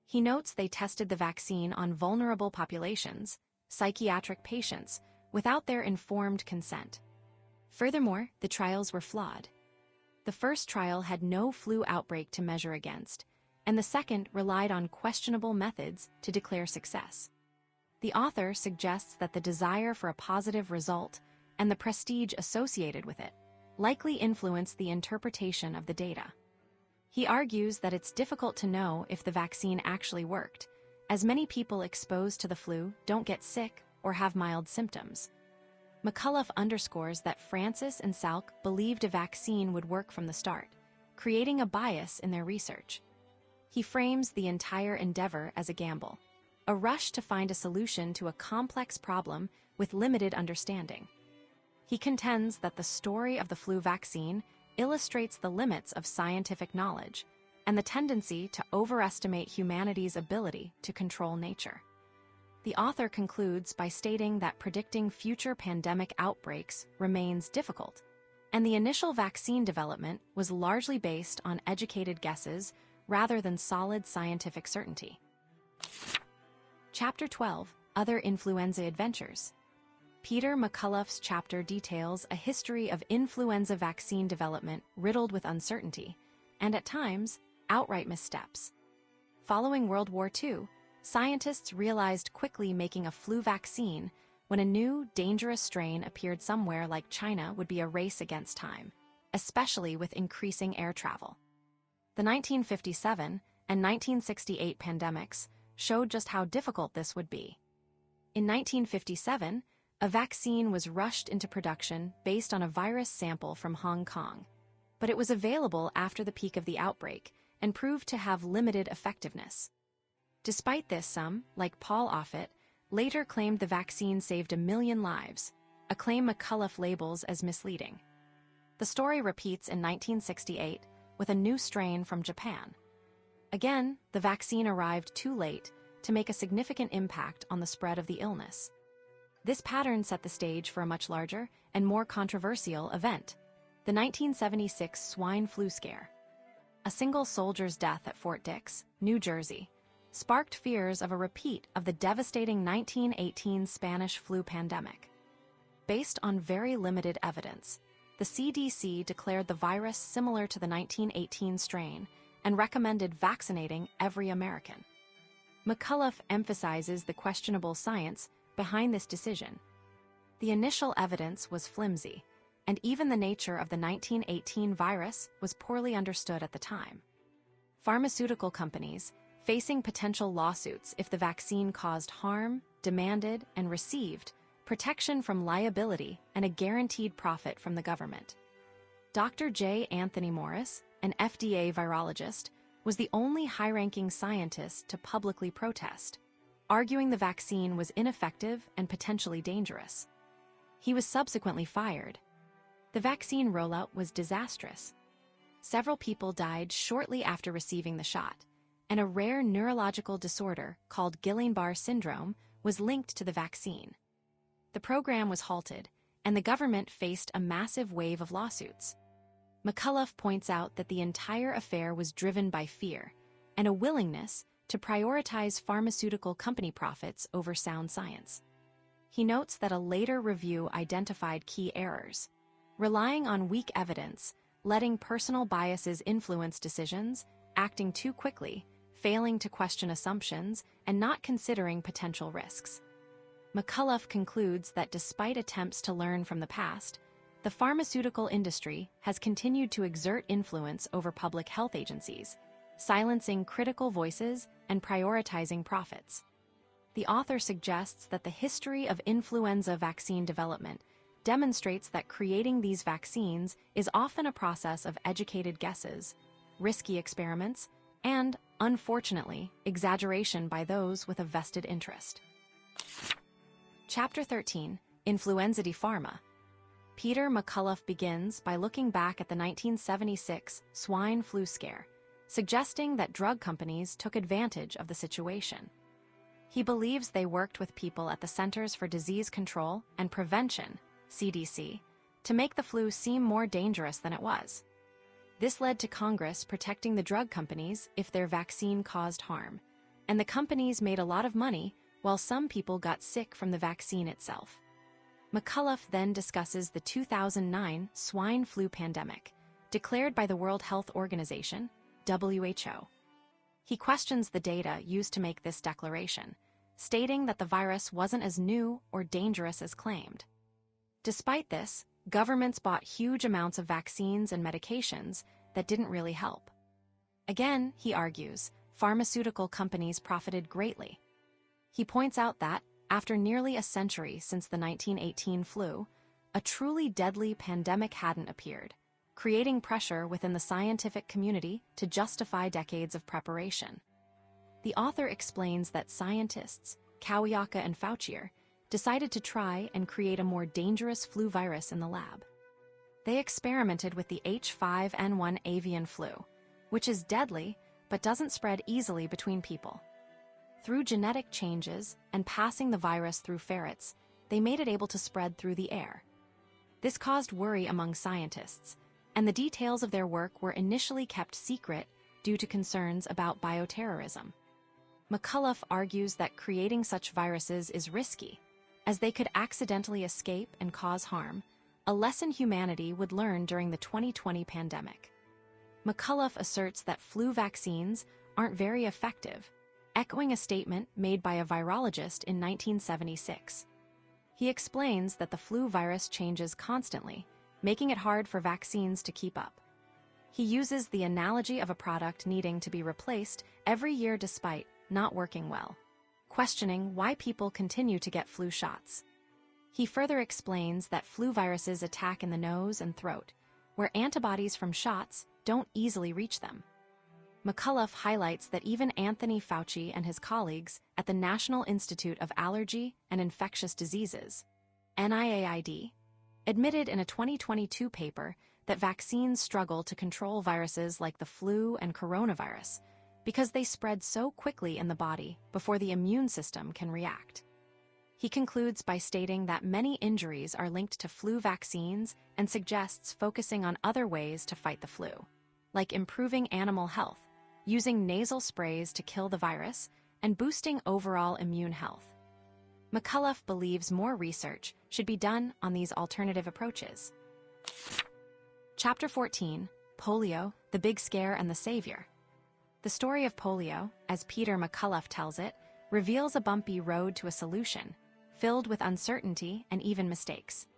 He notes they tested the vaccine on vulnerable populations, psychiatric patients, without their informed consent. Furthermore, the trials were flawed. The first trial had no flu outbreak to measure against, and the second relied on questionable methods to declare success. The author suggests that the desire for a positive result and the prestige associated with it likely influenced the interpretation of the data. He argues that it's difficult to know if the vaccine actually worked, as many people exposed to the flu don't get sick or have mild symptoms. McCullough underscores that Francis and Salk believed a vaccine would work from the start, creating a bias in their research. He frames the entire endeavor as a gamble, a rush to find a solution to a complex problem with limited understanding. He contends that the story of the flu vaccine illustrates the limits of scientific knowledge and the tendency to overestimate humanity's ability to control nature. The author concludes by stating that predicting future pandemic outbreaks remains difficult, and the initial vaccine development was largely based on educated guesses rather than solid scientific certainty. Chapter 12, Other Influenza Adventures. Peter McCullough's chapter details a history of influenza vaccine development riddled with uncertainty, and at times, outright missteps. Following World War II, scientists realized quickly making a flu vaccine when a new, dangerous strain appeared somewhere like China would be a race against time, especially with increasing air travel. The 1957 and 1968 pandemics showed just how difficult this would be. In 1957, a vaccine was rushed into production based on a virus sample from Hong Kong, but it was available after the peak of the outbreak and proved to have limited effectiveness. Despite this, some, like Paul Offit, later claimed the vaccine saved 1 million lives, a claim McCullough labels as misleading. The story repeats in 1968 with a new strain from Japan. Again, the vaccine arrived too late to make a significant impact on the spread of the illness. This pattern set the stage for a much larger and more controversial event, the 1976 swine flu scare. A single soldier's death at Fort Dix, New Jersey, sparked fears of a repeat of the devastating 1918 Spanish flu pandemic. Based on very limited evidence, the CDC declared the virus similar to the 1918 strain and recommended vaccinating every American. McCullough emphasizes the questionable science behind this decision. The initial evidence was flimsy, and even the nature of the 1918 virus was poorly understood at the time. Pharmaceutical companies, facing potential lawsuits if the vaccine caused harm, demanded and received protection from liability and a guaranteed profit from the government. Dr. J. Anthony Morris, an FDA virologist, was the only high-ranking scientist to publicly protest, arguing the vaccine was ineffective and potentially dangerous. He was subsequently fired. The vaccine rollout was disastrous. Several people died shortly after receiving the shot, and a rare neurological disorder called Guillain-Barré syndrome was linked to the vaccine. The program was halted, and the government faced a massive wave of lawsuits. McCullough points out that the entire affair was driven by fear and a willingness to prioritize pharmaceutical company profits over sound science. He notes that a later review identified key errors, relying on weak evidence, letting personal biases influence decisions, acting too quickly, failing to question assumptions, and not considering potential risks. McCullough concludes that despite attempts to learn from the past, The pharmaceutical industry has continued to exert influence over public health agencies, silencing critical voices and prioritizing profits. The author suggests that the history of influenza vaccine development demonstrates that creating these vaccines is often a process of educated guesses, risky experiments, and, unfortunately, exaggeration by those with a vested interest. Chapter 13, Influenza di Pharma. Peter McCullough begins by looking back at the 1976 swine flu scare, suggesting that drug companies took advantage of the situation. He believes they worked with people at the Centers for Disease Control and Prevention, CDC, to make the flu seem more dangerous than it was. This led to Congress protecting the drug companies if their vaccine caused harm, and the companies made a lot of money while some people got sick from the vaccine itself. McCullough then discusses the 2009 swine flu pandemic, declared by the World Health Organization, WHO. He questions the data used to make this declaration, stating that the virus wasn't as new or dangerous as claimed. Despite this, governments bought huge amounts of vaccines and medications that didn't really help. Again, he argues, pharmaceutical companies profited greatly. He points out that, after nearly a century since the 1918 flu, a truly deadly pandemic hadn't appeared, creating pressure within the scientific community to justify decades of preparation. The author explains that scientists, Kawiyaka and Fauci, decided to try and create a more dangerous flu virus in the lab. They experimented with the H5N1 avian flu, which is deadly but doesn't spread easily between people. Through genetic changes and passing the virus through ferrets, they made it able to spread through the air. This caused worry among scientists, and the details of their work were initially kept secret due to concerns about bioterrorism. McCullough argues that creating such viruses is risky, as they could accidentally escape and cause harm, a lesson humanity would learn during the 2020 pandemic. McCullough asserts that flu vaccines aren't very effective, echoing a statement made by a virologist in 1976. He explains that the flu virus changes constantly, making it hard for vaccines to keep up. He uses the analogy of a product needing to be replaced every year despite not working well, questioning why people continue to get flu shots. He further explains that flu viruses attack in the nose and throat, where antibodies from shots don't easily reach them. McCullough highlights that even Anthony Fauci and his colleagues at the National Institute of Allergy and Infectious Diseases, NIAID, admitted in a 2022 paper that vaccines struggle to control viruses like the flu and coronavirus because they spread so quickly in the body before the immune system can react. He concludes by stating that many injuries are linked to flu vaccines and suggests focusing on other ways to fight the flu, like improving animal health, using nasal sprays to kill the virus, and boosting overall immune health. McCullough believes more research should be done on these alternative approaches. Chapter 14, Polio, the Big Scare and the Savior. The story of polio, as Peter McCullough tells it, reveals a bumpy road to a solution, filled with uncertainty and even mistakes.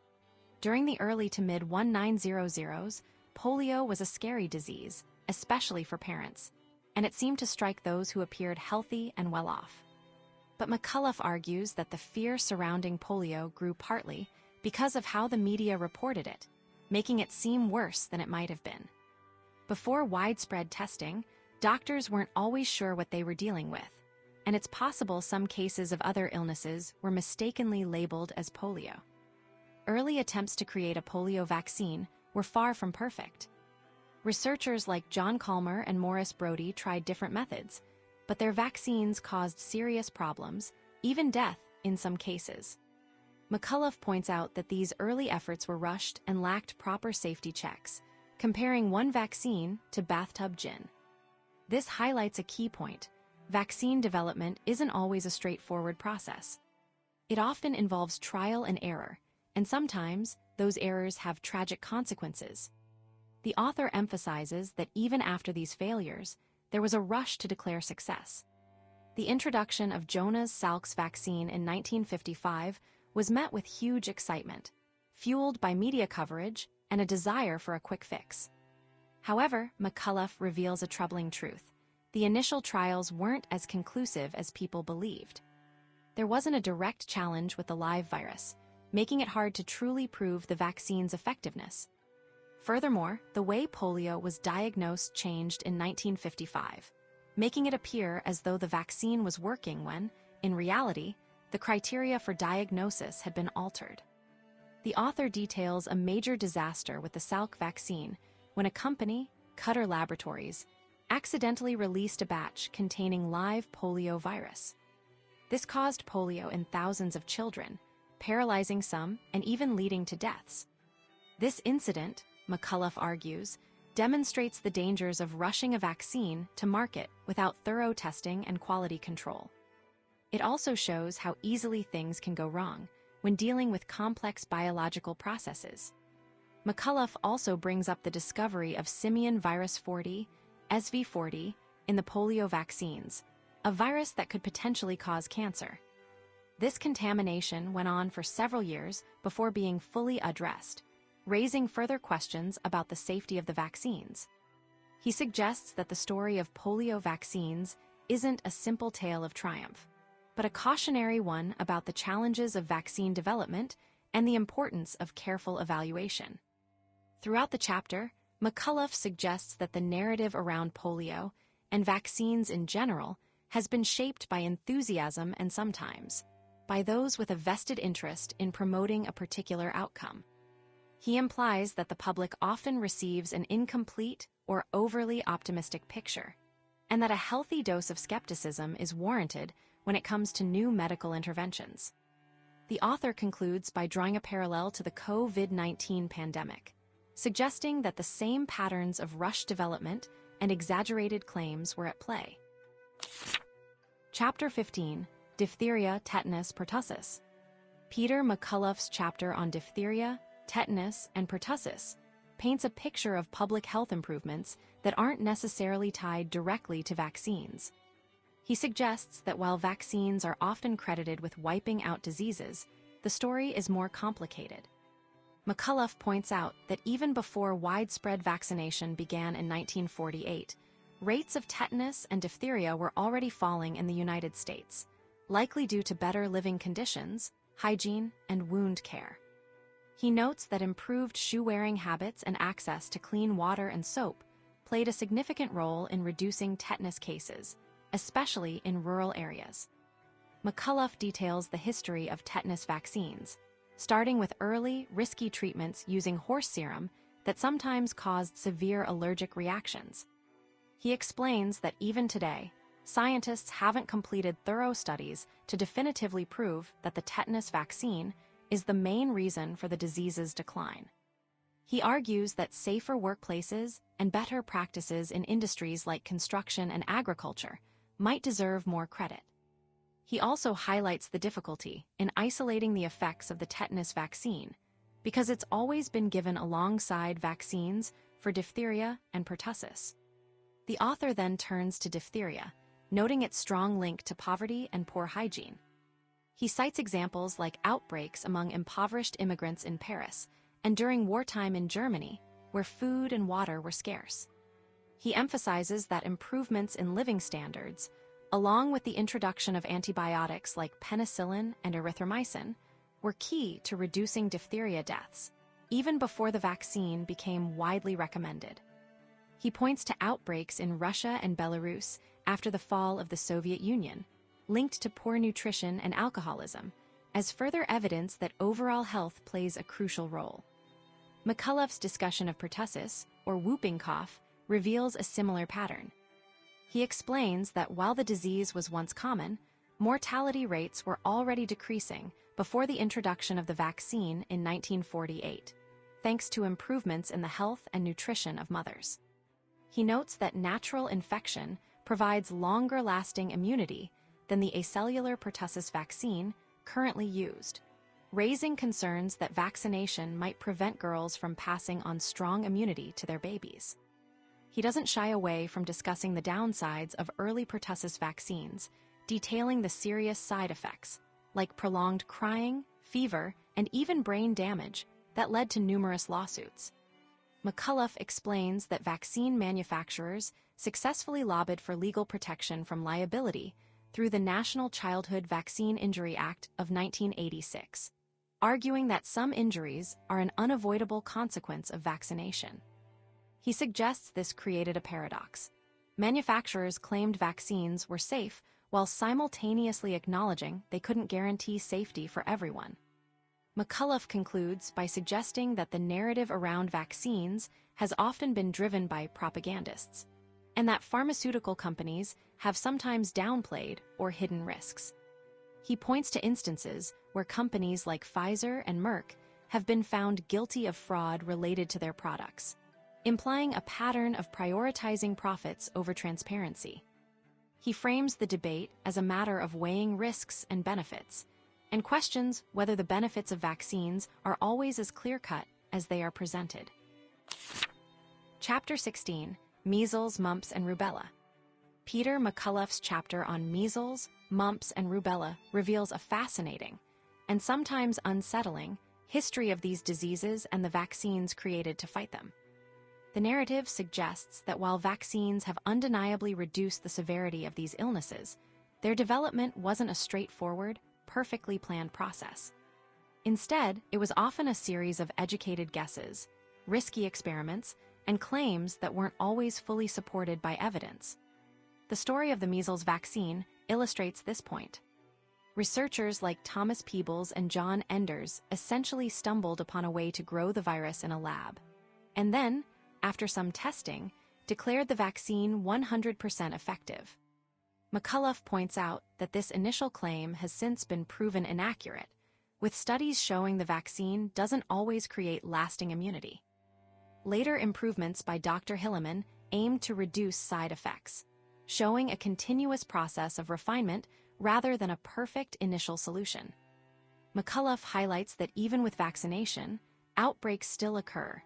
During the early to mid-1900s, polio was a scary disease, especially for parents, and it seemed to strike those who appeared healthy and well off. But McCullough argues that the fear surrounding polio grew partly because of how the media reported it, making it seem worse than it might have been. Before widespread testing, doctors weren't always sure what they were dealing with, and it's possible some cases of other illnesses were mistakenly labeled as polio. Early attempts to create a polio vaccine were far from perfect. Researchers like John Calmer and Morris Brody tried different methods, but their vaccines caused serious problems, even death in some cases. McCullough points out that these early efforts were rushed and lacked proper safety checks, comparing one vaccine to bathtub gin. This highlights a key point. Vaccine development isn't always a straightforward process. It often involves trial and error, and sometimes those errors have tragic consequences. The author emphasizes that even after these failures, there was a rush to declare success. The introduction of Jonas Salk's vaccine in 1955 was met with huge excitement, fueled by media coverage and a desire for a quick fix. However, McCullough reveals a troubling truth. The initial trials weren't as conclusive as people believed. There wasn't a direct challenge with the live virus, making it hard to truly prove the vaccine's effectiveness. Furthermore, the way polio was diagnosed changed in 1955, making it appear as though the vaccine was working when, in reality, the criteria for diagnosis had been altered. The author details a major disaster with the Salk vaccine when a company, Cutter Laboratories, accidentally released a batch containing live polio virus. This caused polio in thousands of children, paralyzing some and even leading to deaths. This incident, McCullough argues, demonstrates the dangers of rushing a vaccine to market without thorough testing and quality control. It also shows how easily things can go wrong when dealing with complex biological processes. McCullough also brings up the discovery of simian virus 40, SV40, in the polio vaccines, a virus that could potentially cause cancer. This contamination went on for several years before being fully addressed, raising further questions about the safety of the vaccines. He suggests that the story of polio vaccines isn't a simple tale of triumph, but a cautionary one about the challenges of vaccine development and the importance of careful evaluation. Throughout the chapter, McCullough suggests that the narrative around polio, and vaccines in general, has been shaped by enthusiasm and sometimes by those with a vested interest in promoting a particular outcome. He implies that the public often receives an incomplete or overly optimistic picture, and that a healthy dose of skepticism is warranted when it comes to new medical interventions. The author concludes by drawing a parallel to the COVID-19 pandemic, suggesting that the same patterns of rushed development and exaggerated claims were at play. Chapter 15, Diphtheria, Tetanus, Pertussis. Peter McCullough's chapter on diphtheria, tetanus, and pertussis paints a picture of public health improvements that aren't necessarily tied directly to vaccines. He suggests that while vaccines are often credited with wiping out diseases, the story is more complicated. McCullough points out that even before widespread vaccination began in 1948, rates of tetanus and diphtheria were already falling in the United States, likely due to better living conditions, hygiene, and wound care. He notes that improved shoe-wearing habits and access to clean water and soap played a significant role in reducing tetanus cases, especially in rural areas. McCullough details the history of tetanus vaccines, starting with early, risky treatments using horse serum that sometimes caused severe allergic reactions. He explains that even today, scientists haven't completed thorough studies to definitively prove that the tetanus vaccine is the main reason for the disease's decline. He argues that safer workplaces and better practices in industries like construction and agriculture might deserve more credit. He also highlights the difficulty in isolating the effects of the tetanus vaccine because it's always been given alongside vaccines for diphtheria and pertussis. The author then turns to diphtheria, noting its strong link to poverty and poor hygiene. He cites examples like outbreaks among impoverished immigrants in Paris and during wartime in Germany, where food and water were scarce. He emphasizes that improvements in living standards, along with the introduction of antibiotics like penicillin and erythromycin, were key to reducing diphtheria deaths, even before the vaccine became widely recommended. He points to outbreaks in Russia and Belarus after the fall of the Soviet Union, linked to poor nutrition and alcoholism, as further evidence that overall health plays a crucial role. McCullough's discussion of pertussis, or whooping cough, reveals a similar pattern. He explains that while the disease was once common, mortality rates were already decreasing before the introduction of the vaccine in 1948, thanks to improvements in the health and nutrition of mothers. He notes that natural infection provides longer-lasting immunity than the acellular pertussis vaccine currently used, raising concerns that vaccination might prevent girls from passing on strong immunity to their babies. He doesn't shy away from discussing the downsides of early pertussis vaccines, detailing the serious side effects, like prolonged crying, fever, and even brain damage, that led to numerous lawsuits. McCullough explains that vaccine manufacturers successfully lobbied for legal protection from liability through the National Childhood Vaccine Injury Act of 1986, arguing that some injuries are an unavoidable consequence of vaccination. He suggests this created a paradox. Manufacturers claimed vaccines were safe while simultaneously acknowledging they couldn't guarantee safety for everyone. McCullough concludes by suggesting that the narrative around vaccines has often been driven by propagandists, and that pharmaceutical companies have sometimes downplayed or hidden risks. He points to instances where companies like Pfizer and Merck have been found guilty of fraud related to their products, implying a pattern of prioritizing profits over transparency. He frames the debate as a matter of weighing risks and benefits, and questions whether the benefits of vaccines are always as clear-cut as they are presented. Chapter 16, Measles, Mumps, and Rubella. Peter McCullough's chapter on measles, mumps, and rubella reveals a fascinating, and sometimes unsettling, history of these diseases and the vaccines created to fight them. The narrative suggests that while vaccines have undeniably reduced the severity of these illnesses, their development wasn't a straightforward, perfectly planned process. Instead, it was often a series of educated guesses, risky experiments, and claims that weren't always fully supported by evidence. The story of the measles vaccine illustrates this point. Researchers like Thomas Peebles and John Enders essentially stumbled upon a way to grow the virus in a lab, and then, after some testing, declared the vaccine 100% effective. McCullough points out that this initial claim has since been proven inaccurate, with studies showing the vaccine doesn't always create lasting immunity. Later improvements by Dr. Hilleman aimed to reduce side effects, showing a continuous process of refinement rather than a perfect initial solution. McCullough highlights that even with vaccination, outbreaks still occur,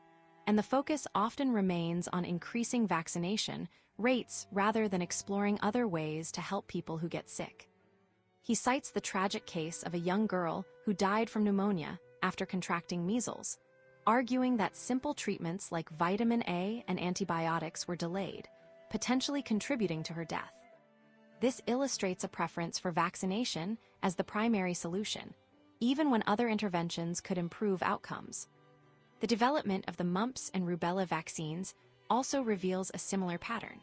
and the focus often remains on increasing vaccination rates rather than exploring other ways to help people who get sick. He cites the tragic case of a young girl who died from pneumonia after contracting measles, arguing that simple treatments like vitamin A and antibiotics were delayed, potentially contributing to her death. This illustrates a preference for vaccination as the primary solution, even when other interventions could improve outcomes. The development of the mumps and rubella vaccines also reveals a similar pattern.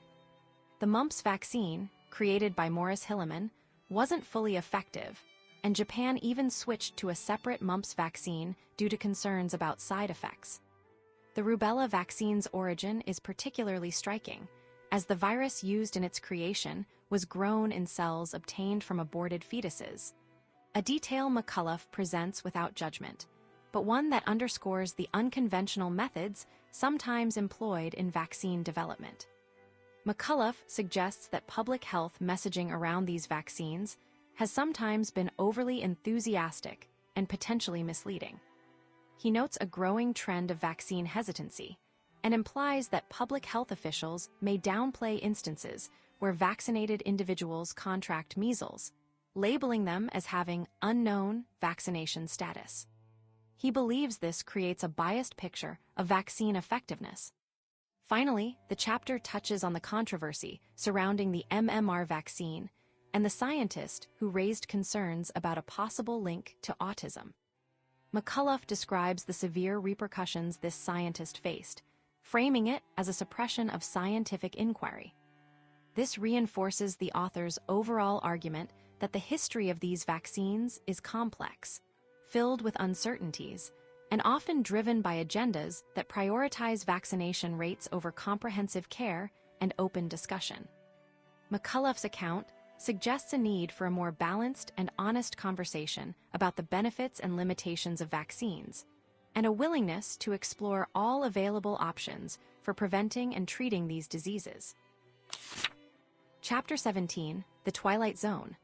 The mumps vaccine, created by Morris Hilleman, wasn't fully effective, and Japan even switched to a separate mumps vaccine due to concerns about side effects. The rubella vaccine's origin is particularly striking, as the virus used in its creation was grown in cells obtained from aborted fetuses. A detail McCullough presents without judgment, but one that underscores the unconventional methods sometimes employed in vaccine development. McCullough suggests that public health messaging around these vaccines has sometimes been overly enthusiastic and potentially misleading. He notes a growing trend of vaccine hesitancy and implies that public health officials may downplay instances where vaccinated individuals contract measles, labeling them as having unknown vaccination status. He believes this creates a biased picture of vaccine effectiveness. Finally, the chapter touches on the controversy surrounding the MMR vaccine and the scientist who raised concerns about a possible link to autism. McCullough describes the severe repercussions this scientist faced, framing it as a suppression of scientific inquiry. This reinforces the author's overall argument that the history of these vaccines is complex, filled with uncertainties, and often driven by agendas that prioritize vaccination rates over comprehensive care and open discussion. McCullough's account suggests a need for a more balanced and honest conversation about the benefits and limitations of vaccines, and a willingness to explore all available options for preventing and treating these diseases. Chapter 17, The Twilight Zone.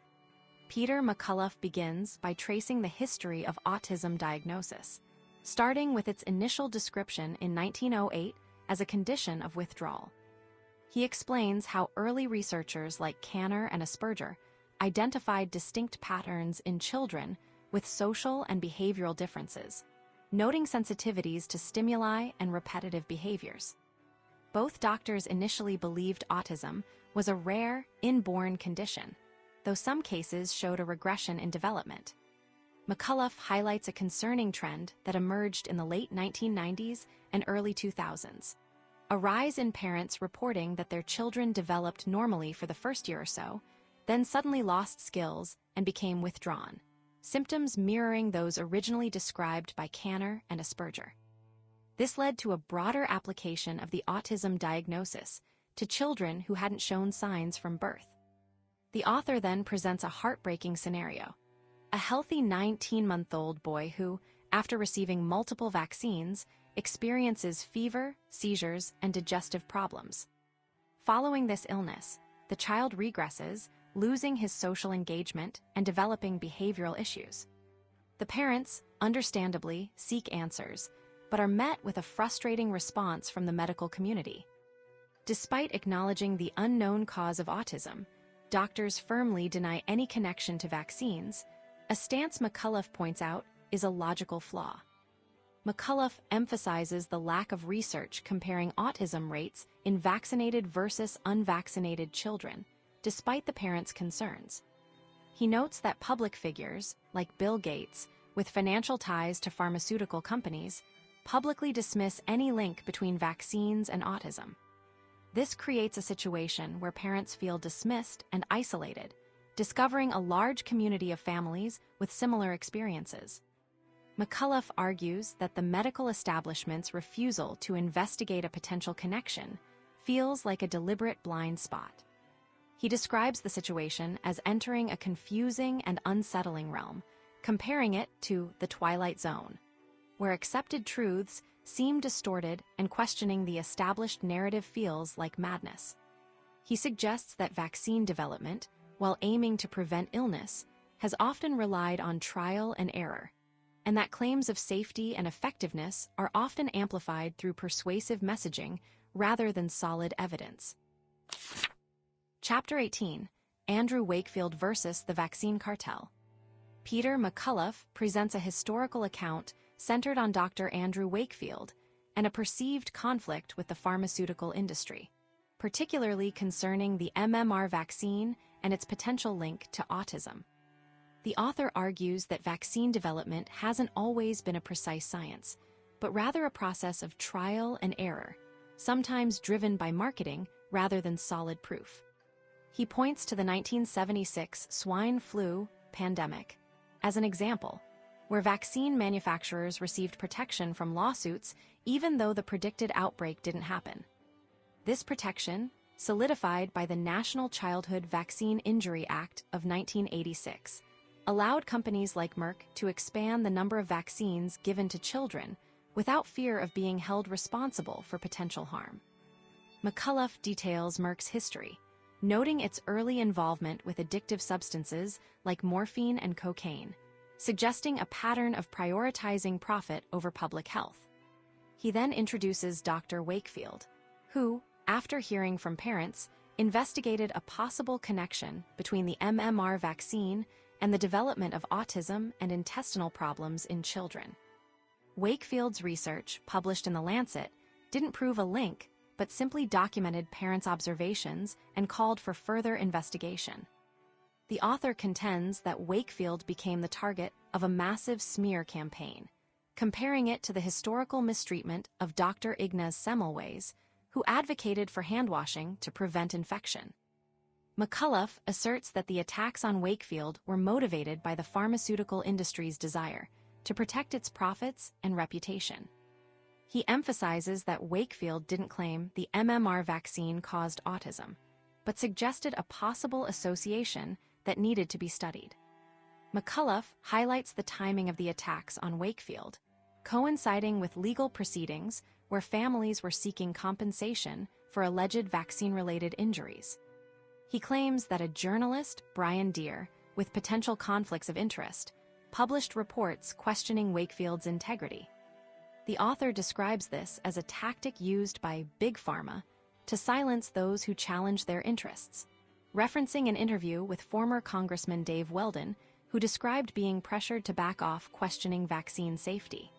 Peter McCullough begins by tracing the history of autism diagnosis, starting with its initial description in 1908 as a condition of withdrawal. He explains how early researchers like Kanner and Asperger identified distinct patterns in children with social and behavioral differences, noting sensitivities to stimuli and repetitive behaviors. Both doctors initially believed autism was a rare, inborn condition, though some cases showed a regression in development. McCullough highlights a concerning trend that emerged in the late 1990s and early 2000s. A rise in parents reporting that their children developed normally for the first year or so, then suddenly lost skills and became withdrawn, symptoms mirroring those originally described by Kanner and Asperger. This led to a broader application of the autism diagnosis to children who hadn't shown signs from birth. The author then presents a heartbreaking scenario. A healthy 19-month-old boy who, after receiving multiple vaccines, experiences fever, seizures, and digestive problems. Following this illness, the child regresses, losing his social engagement and developing behavioral issues. The parents, understandably, seek answers, but are met with a frustrating response from the medical community. Despite acknowledging the unknown cause of autism, doctors firmly deny any connection to vaccines, a stance McCullough points out is a logical flaw. McCullough emphasizes the lack of research comparing autism rates in vaccinated versus unvaccinated children, despite the parents' concerns. He notes that public figures, like Bill Gates, with financial ties to pharmaceutical companies, publicly dismiss any link between vaccines and autism. This creates a situation where parents feel dismissed and isolated, discovering a large community of families with similar experiences. McCullough argues that the medical establishment's refusal to investigate a potential connection feels like a deliberate blind spot. He describes the situation as entering a confusing and unsettling realm, comparing it to the Twilight Zone, where accepted truths seem distorted and questioning the established narrative feels like madness. He suggests that vaccine development, while aiming to prevent illness, has often relied on trial and error, and that claims of safety and effectiveness are often amplified through persuasive messaging rather than solid evidence. Chapter 18, Andrew Wakefield versus the Vaccine Cartel. Peter McCullough presents a historical account centered on Dr. Andrew Wakefield and a perceived conflict with the pharmaceutical industry, particularly concerning the MMR vaccine and its potential link to autism. The author argues that vaccine development hasn't always been a precise science, but rather a process of trial and error, sometimes driven by marketing rather than solid proof. He points to the 1976 swine flu pandemic as an example, where vaccine manufacturers received protection from lawsuits even though the predicted outbreak didn't happen. This protection, solidified by the National Childhood Vaccine Injury Act of 1986, allowed companies like Merck to expand the number of vaccines given to children without fear of being held responsible for potential harm. McCullough details Merck's history, noting its early involvement with addictive substances like morphine and cocaine, suggesting a pattern of prioritizing profit over public health. He then introduces Dr. Wakefield, who, after hearing from parents, investigated a possible connection between the MMR vaccine and the development of autism and intestinal problems in children. Wakefield's research, published in The Lancet, didn't prove a link, but simply documented parents' observations and called for further investigation. The author contends that Wakefield became the target of a massive smear campaign, comparing it to the historical mistreatment of Dr. Ignaz Semmelweis, who advocated for hand-washing to prevent infection. McCullough asserts that the attacks on Wakefield were motivated by the pharmaceutical industry's desire to protect its profits and reputation. He emphasizes that Wakefield didn't claim the MMR vaccine caused autism, but suggested a possible association that needed to be studied. McCullough highlights the timing of the attacks on Wakefield, coinciding with legal proceedings where families were seeking compensation for alleged vaccine-related injuries. He claims that a journalist, Brian Deere, with potential conflicts of interest, published reports questioning Wakefield's integrity. The author describes this as a tactic used by Big Pharma to silence those who challenge their interests, referencing an interview with former Congressman Dave Weldon, who described being pressured to back off questioning vaccine safety.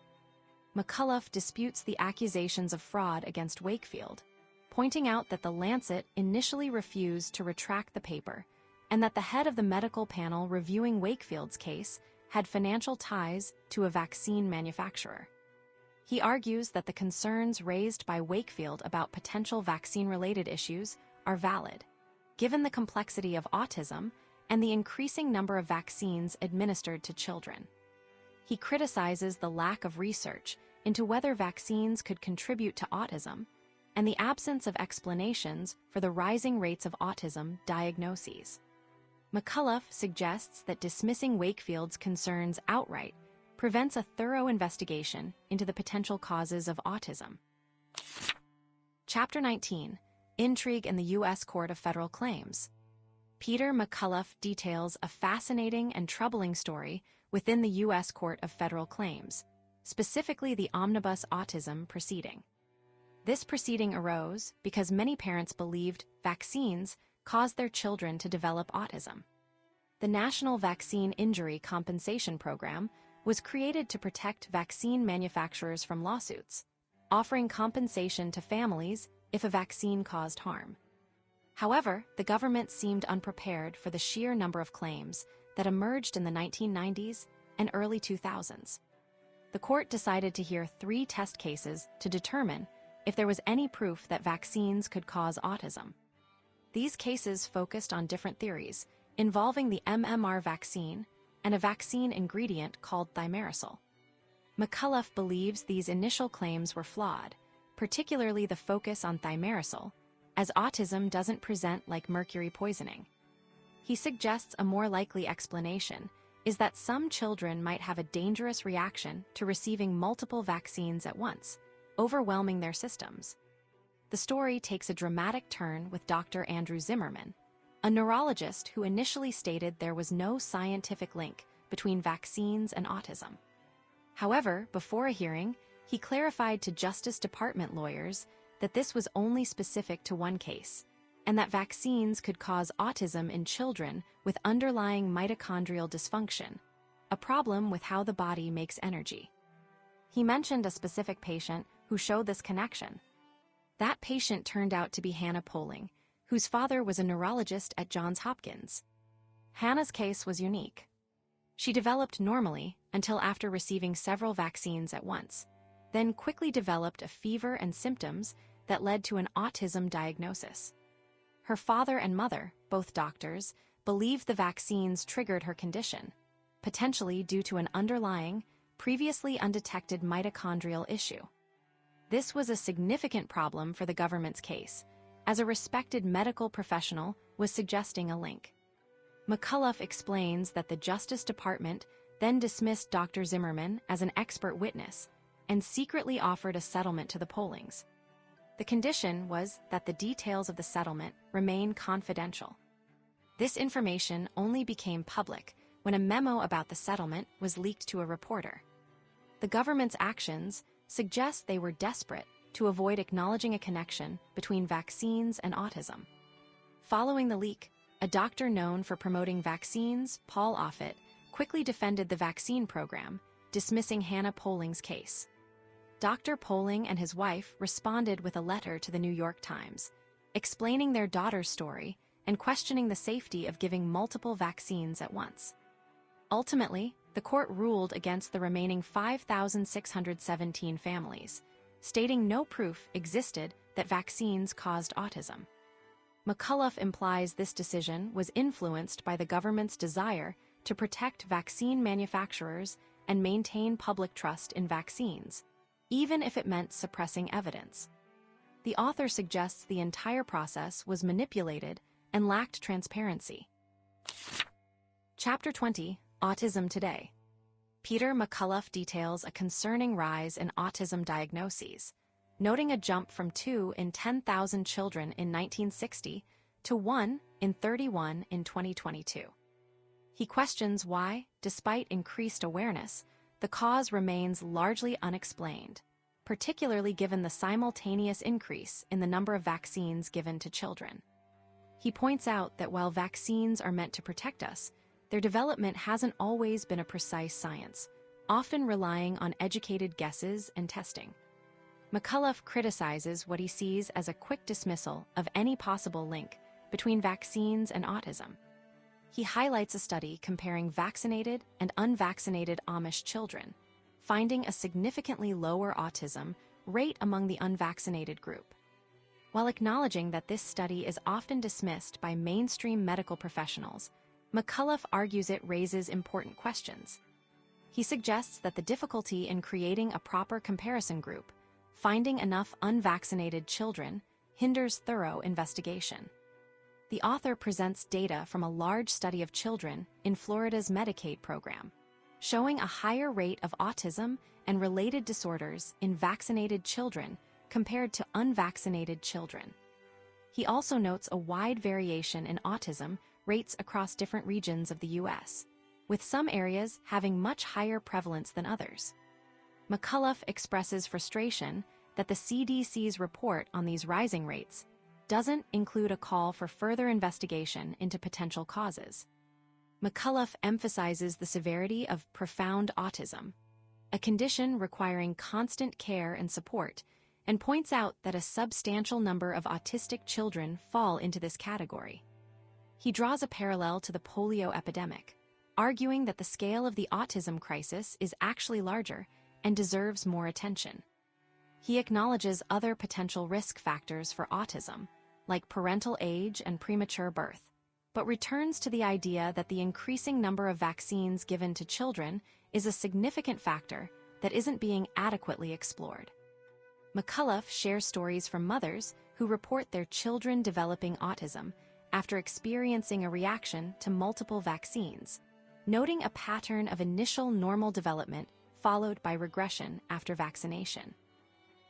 McCullough disputes the accusations of fraud against Wakefield, pointing out that the Lancet initially refused to retract the paper and that the head of the medical panel reviewing Wakefield's case had financial ties to a vaccine manufacturer. He argues that the concerns raised by Wakefield about potential vaccine-related issues are valid, given the complexity of autism and the increasing number of vaccines administered to children. He criticizes the lack of research into whether vaccines could contribute to autism and the absence of explanations for the rising rates of autism diagnoses. McCullough suggests that dismissing Wakefield's concerns outright prevents a thorough investigation into the potential causes of autism. Chapter 19: Intrigue in the U.S. Court of Federal Claims. Peter McCullough details a fascinating and troubling story within the U.S. Court of Federal Claims, specifically the Omnibus Autism proceeding. This proceeding arose because many parents believed vaccines caused their children to develop autism. The National Vaccine Injury Compensation Program was created to protect vaccine manufacturers from lawsuits, offering compensation to families if a vaccine caused harm. However, the government seemed unprepared for the sheer number of claims that emerged in the 1990s and early 2000s. The court decided to hear 3 test cases to determine if there was any proof that vaccines could cause autism. These cases focused on different theories involving the MMR vaccine and a vaccine ingredient called thimerosal. McCullough believes these initial claims were flawed, particularly the focus on thimerosal, as autism doesn't present like mercury poisoning. He suggests a more likely explanation is that some children might have a dangerous reaction to receiving multiple vaccines at once, overwhelming their systems. The story takes a dramatic turn with Dr. Andrew Zimmerman, a neurologist who initially stated there was no scientific link between vaccines and autism. However, before a hearing, he clarified to Justice Department lawyers that this was only specific to one case, and that vaccines could cause autism in children with underlying mitochondrial dysfunction, a problem with how the body makes energy. He mentioned a specific patient who showed this connection. That patient turned out to be Hannah Poling, whose father was a neurologist at Johns Hopkins. Hannah's case was unique. She developed normally until after receiving several vaccines at once, then quickly developed a fever and symptoms that led to an autism diagnosis. Her father and mother, both doctors, believed the vaccines triggered her condition, potentially due to an underlying, previously undetected mitochondrial issue. This was a significant problem for the government's case, as a respected medical professional was suggesting a link. McCullough explains that the Justice Department then dismissed Dr. Zimmerman as an expert witness and secretly offered a settlement to the Polings. The condition was that the details of the settlement remain confidential. This information only became public when a memo about the settlement was leaked to a reporter. The government's actions suggest they were desperate to avoid acknowledging a connection between vaccines and autism. Following the leak, a doctor known for promoting vaccines, Paul Offit, quickly defended the vaccine program, dismissing Hannah Poling's case. Dr. Poling and his wife responded with a letter to the New York Times, explaining their daughter's story and questioning the safety of giving multiple vaccines at once. Ultimately, the court ruled against the remaining 5,617 families, stating no proof existed that vaccines caused autism. McCullough implies this decision was influenced by the government's desire to protect vaccine manufacturers and maintain public trust in vaccines, even if it meant suppressing evidence. The author suggests the entire process was manipulated and lacked transparency. Chapter 20: Autism Today. Peter McCullough details a concerning rise in autism diagnoses, noting a jump from 2 in 10,000 children in 1960 to 1 in 31 in 2022. He questions why, despite increased awareness, the cause remains largely unexplained, particularly given the simultaneous increase in the number of vaccines given to children. He points out that while vaccines are meant to protect us, their development hasn't always been a precise science, often relying on educated guesses and testing. McCullough criticizes what he sees as a quick dismissal of any possible link between vaccines and autism. He highlights a study comparing vaccinated and unvaccinated Amish children, finding a significantly lower autism rate among the unvaccinated group. While acknowledging that this study is often dismissed by mainstream medical professionals, McCullough argues it raises important questions. He suggests that the difficulty in creating a proper comparison group, finding enough unvaccinated children, hinders thorough investigation. The author presents data from a large study of children in Florida's Medicaid program, showing a higher rate of autism and related disorders in vaccinated children compared to unvaccinated children. He also notes a wide variation in autism rates across different regions of the U.S., with some areas having much higher prevalence than others. McCullough expresses frustration that the CDC's report on these rising rates doesn't include a call for further investigation into potential causes. McCullough emphasizes the severity of profound autism, a condition requiring constant care and support, and points out that a substantial number of autistic children fall into this category. He draws a parallel to the polio epidemic, arguing that the scale of the autism crisis is actually larger and deserves more attention. He acknowledges other potential risk factors for autism, like parental age and premature birth, but returns to the idea that the increasing number of vaccines given to children is a significant factor that isn't being adequately explored. McCullough shares stories from mothers who report their children developing autism after experiencing a reaction to multiple vaccines, noting a pattern of initial normal development followed by regression after vaccination.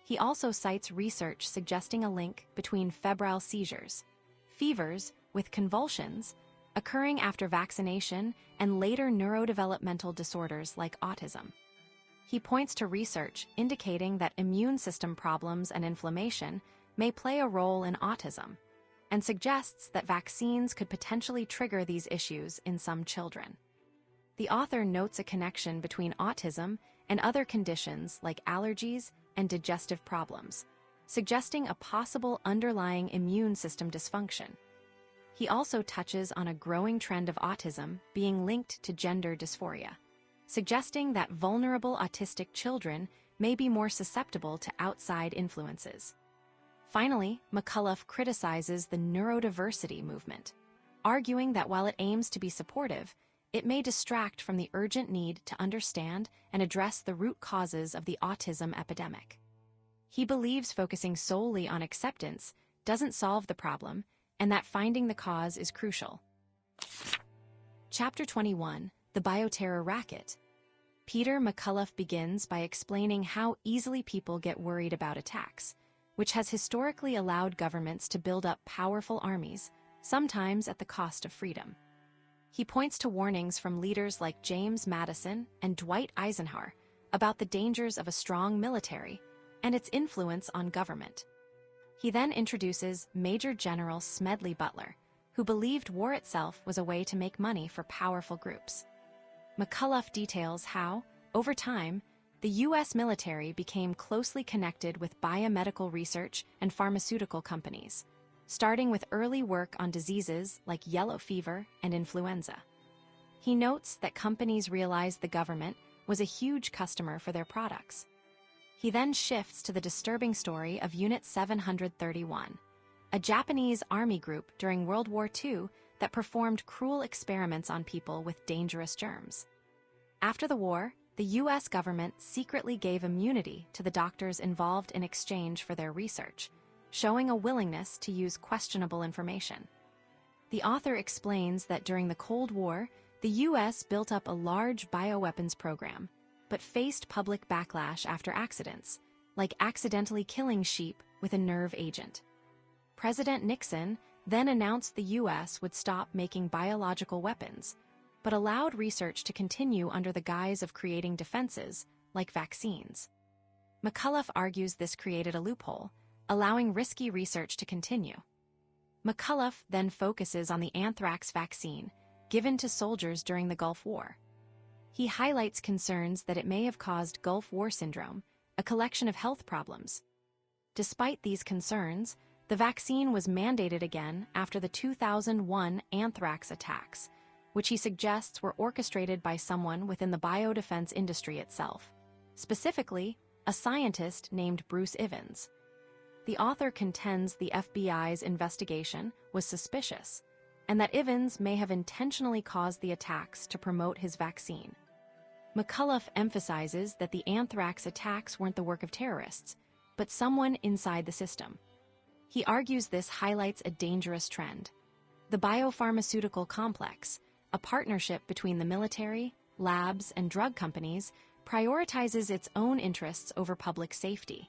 He also cites research suggesting a link between febrile seizures, fevers with convulsions, occurring after vaccination, and later neurodevelopmental disorders like autism. He points to research indicating that immune system problems and inflammation may play a role in autism, and suggests that vaccines could potentially trigger these issues in some children. The author notes a connection between autism and other conditions like allergies and digestive problems, suggesting a possible underlying immune system dysfunction. He also touches on a growing trend of autism being linked to gender dysphoria, suggesting that vulnerable autistic children may be more susceptible to outside influences. Finally, McCullough criticizes the neurodiversity movement, arguing that while it aims to be supportive, it may distract from the urgent need to understand and address the root causes of the autism epidemic. He believes focusing solely on acceptance doesn't solve the problem, and that finding the cause is crucial. Chapter 21, The Bioterror Racket. Peter McCullough begins by explaining how easily people get worried about attacks, which has historically allowed governments to build up powerful armies, sometimes at the cost of freedom. He points to warnings from leaders like James Madison and Dwight Eisenhower about the dangers of a strong military and its influence on government. He then introduces Major General Smedley Butler, who believed war itself was a way to make money for powerful groups. McCullough details how, over time, the U.S. military became closely connected with biomedical research and pharmaceutical companies, starting with early work on diseases like yellow fever and influenza. He notes that companies realized the government was a huge customer for their products. He then shifts to the disturbing story of Unit 731, a Japanese army group during World War II that performed cruel experiments on people with dangerous germs. After the war, the U.S. government secretly gave immunity to the doctors involved in exchange for their research, showing a willingness to use questionable information. The author explains that during the Cold War, the U.S. built up a large bioweapons program, but faced public backlash after accidents, like accidentally killing sheep with a nerve agent. President Nixon then announced the U.S. would stop making biological weapons, but allowed research to continue under the guise of creating defenses, like vaccines. McCullough argues this created a loophole, allowing risky research to continue. McCullough then focuses on the anthrax vaccine given to soldiers during the Gulf War. He highlights concerns that it may have caused Gulf War syndrome, a collection of health problems. Despite these concerns, the vaccine was mandated again after the 2001 anthrax attacks, which he suggests were orchestrated by someone within the biodefense industry itself, specifically a scientist named Bruce Ivins. The author contends the FBI's investigation was suspicious, and that Ivins may have intentionally caused the attacks to promote his vaccine. McCullough emphasizes that the anthrax attacks weren't the work of terrorists, but someone inside the system. He argues this highlights a dangerous trend. The biopharmaceutical complex, a partnership between the military, labs, and drug companies, prioritizes its own interests over public safety.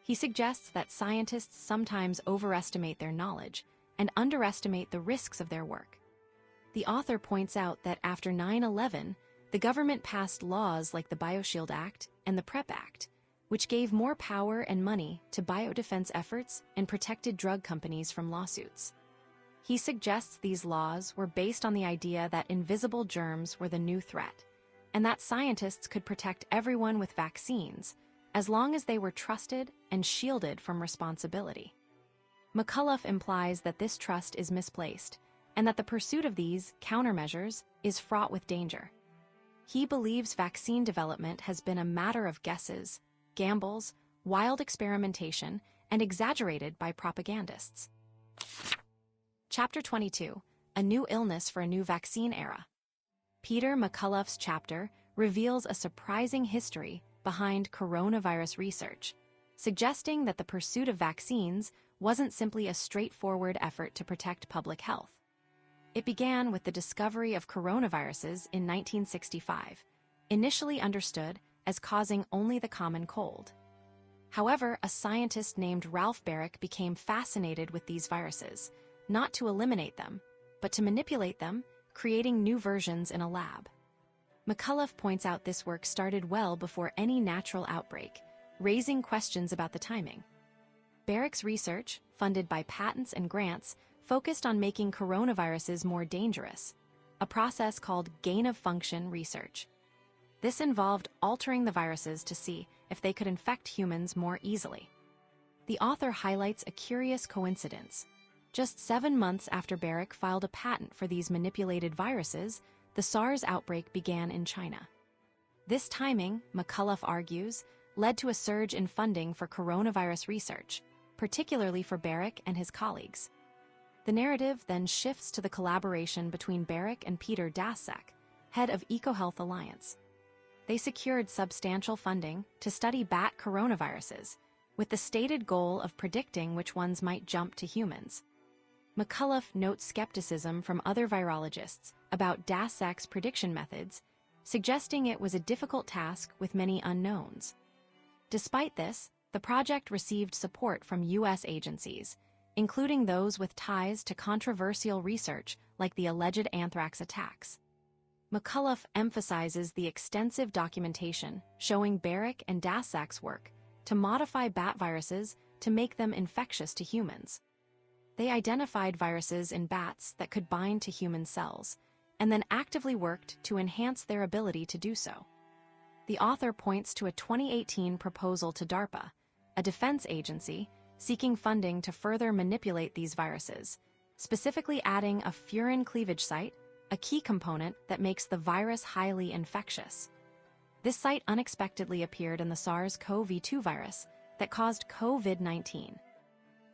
He suggests that scientists sometimes overestimate their knowledge and underestimate the risks of their work. The author points out that after 9/11, the government passed laws like the BioShield Act and the PrEP Act, which gave more power and money to biodefense efforts and protected drug companies from lawsuits. He suggests these laws were based on the idea that invisible germs were the new threat, and that scientists could protect everyone with vaccines as long as they were trusted and shielded from responsibility. McCullough implies that this trust is misplaced, and that the pursuit of these countermeasures is fraught with danger. He believes vaccine development has been a matter of guesses, gambles, wild experimentation, and exaggerated by propagandists. Chapter 22, A New Illness for a New Vaccine Era. Peter McCullough's chapter reveals a surprising history behind coronavirus research, suggesting that the pursuit of vaccines wasn't simply a straightforward effort to protect public health. It began with the discovery of coronaviruses in 1965, initially understood as causing only the common cold. However, a scientist named Ralph Baric became fascinated with these viruses, not to eliminate them, but to manipulate them, creating new versions in a lab. McCullough points out this work started well before any natural outbreak, raising questions about the timing. Baric's research, funded by patents and grants, focused on making coronaviruses more dangerous, a process called gain-of-function research. This involved altering the viruses to see if they could infect humans more easily. The author highlights a curious coincidence. Just 7 months after Baric filed a patent for these manipulated viruses, the SARS outbreak began in China. This timing, McCullough argues, led to a surge in funding for coronavirus research, particularly for Baric and his colleagues. The narrative then shifts to the collaboration between Baric and Peter Daszak, head of EcoHealth Alliance. They secured substantial funding to study bat coronaviruses, with the stated goal of predicting which ones might jump to humans. McCullough notes skepticism from other virologists about Daszak's prediction methods, suggesting it was a difficult task with many unknowns. Despite this, the project received support from U.S. agencies, including those with ties to controversial research like the alleged anthrax attacks. McCullough emphasizes the extensive documentation showing Baric and Daszak's work to modify bat viruses to make them infectious to humans. They identified viruses in bats that could bind to human cells, and then actively worked to enhance their ability to do so. The author points to a 2018 proposal to DARPA, a defense agency seeking funding to further manipulate these viruses, specifically adding a furin cleavage site, a key component that makes the virus highly infectious. This site unexpectedly appeared in the SARS-CoV-2 virus that caused COVID-19.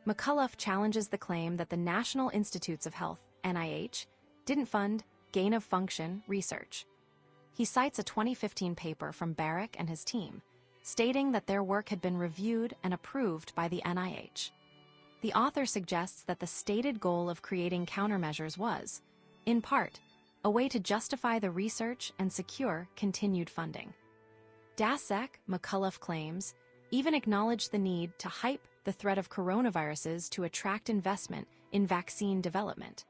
McCullough challenges the claim that the National Institutes of Health, NIH, didn't fund gain-of-function research. He cites a 2015 paper from Baric and his team, stating that their work had been reviewed and approved by the NIH. The author suggests that the stated goal of creating countermeasures was, in part, a way to justify the research and secure continued funding. Daszak, McCullough claims, even acknowledged the need to hype the threat of coronaviruses to attract investment in vaccine development.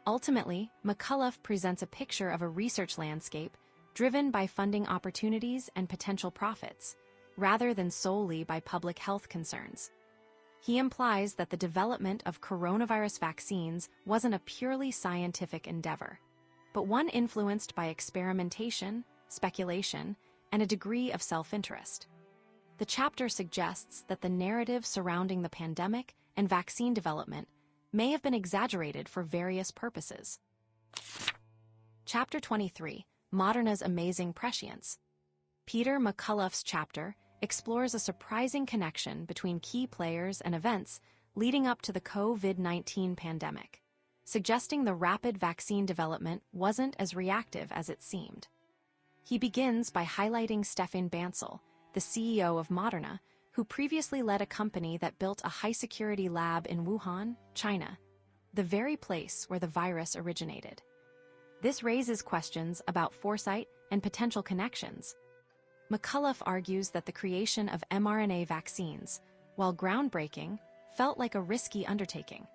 Ultimately, McCullough presents a picture of a research landscape driven by funding opportunities and potential profits, rather than solely by public health concerns. He implies that the development of coronavirus vaccines wasn't a purely scientific endeavor, but one influenced by experimentation, speculation, and a degree of self-interest. The chapter suggests that the narrative surrounding the pandemic and vaccine development may have been exaggerated for various purposes. Chapter 23, Moderna's Amazing Prescience. Peter McCullough's chapter explores a surprising connection between key players and events leading up to the COVID-19 pandemic, suggesting the rapid vaccine development wasn't as reactive as it seemed. He begins by highlighting Stefan Bancel, the CEO of Moderna, who previously led a company that built a high-security lab in Wuhan, China, the very place where the virus originated. This raises questions about foresight and potential connections. McCullough argues that the creation of mRNA vaccines, while groundbreaking, felt like a risky undertaking.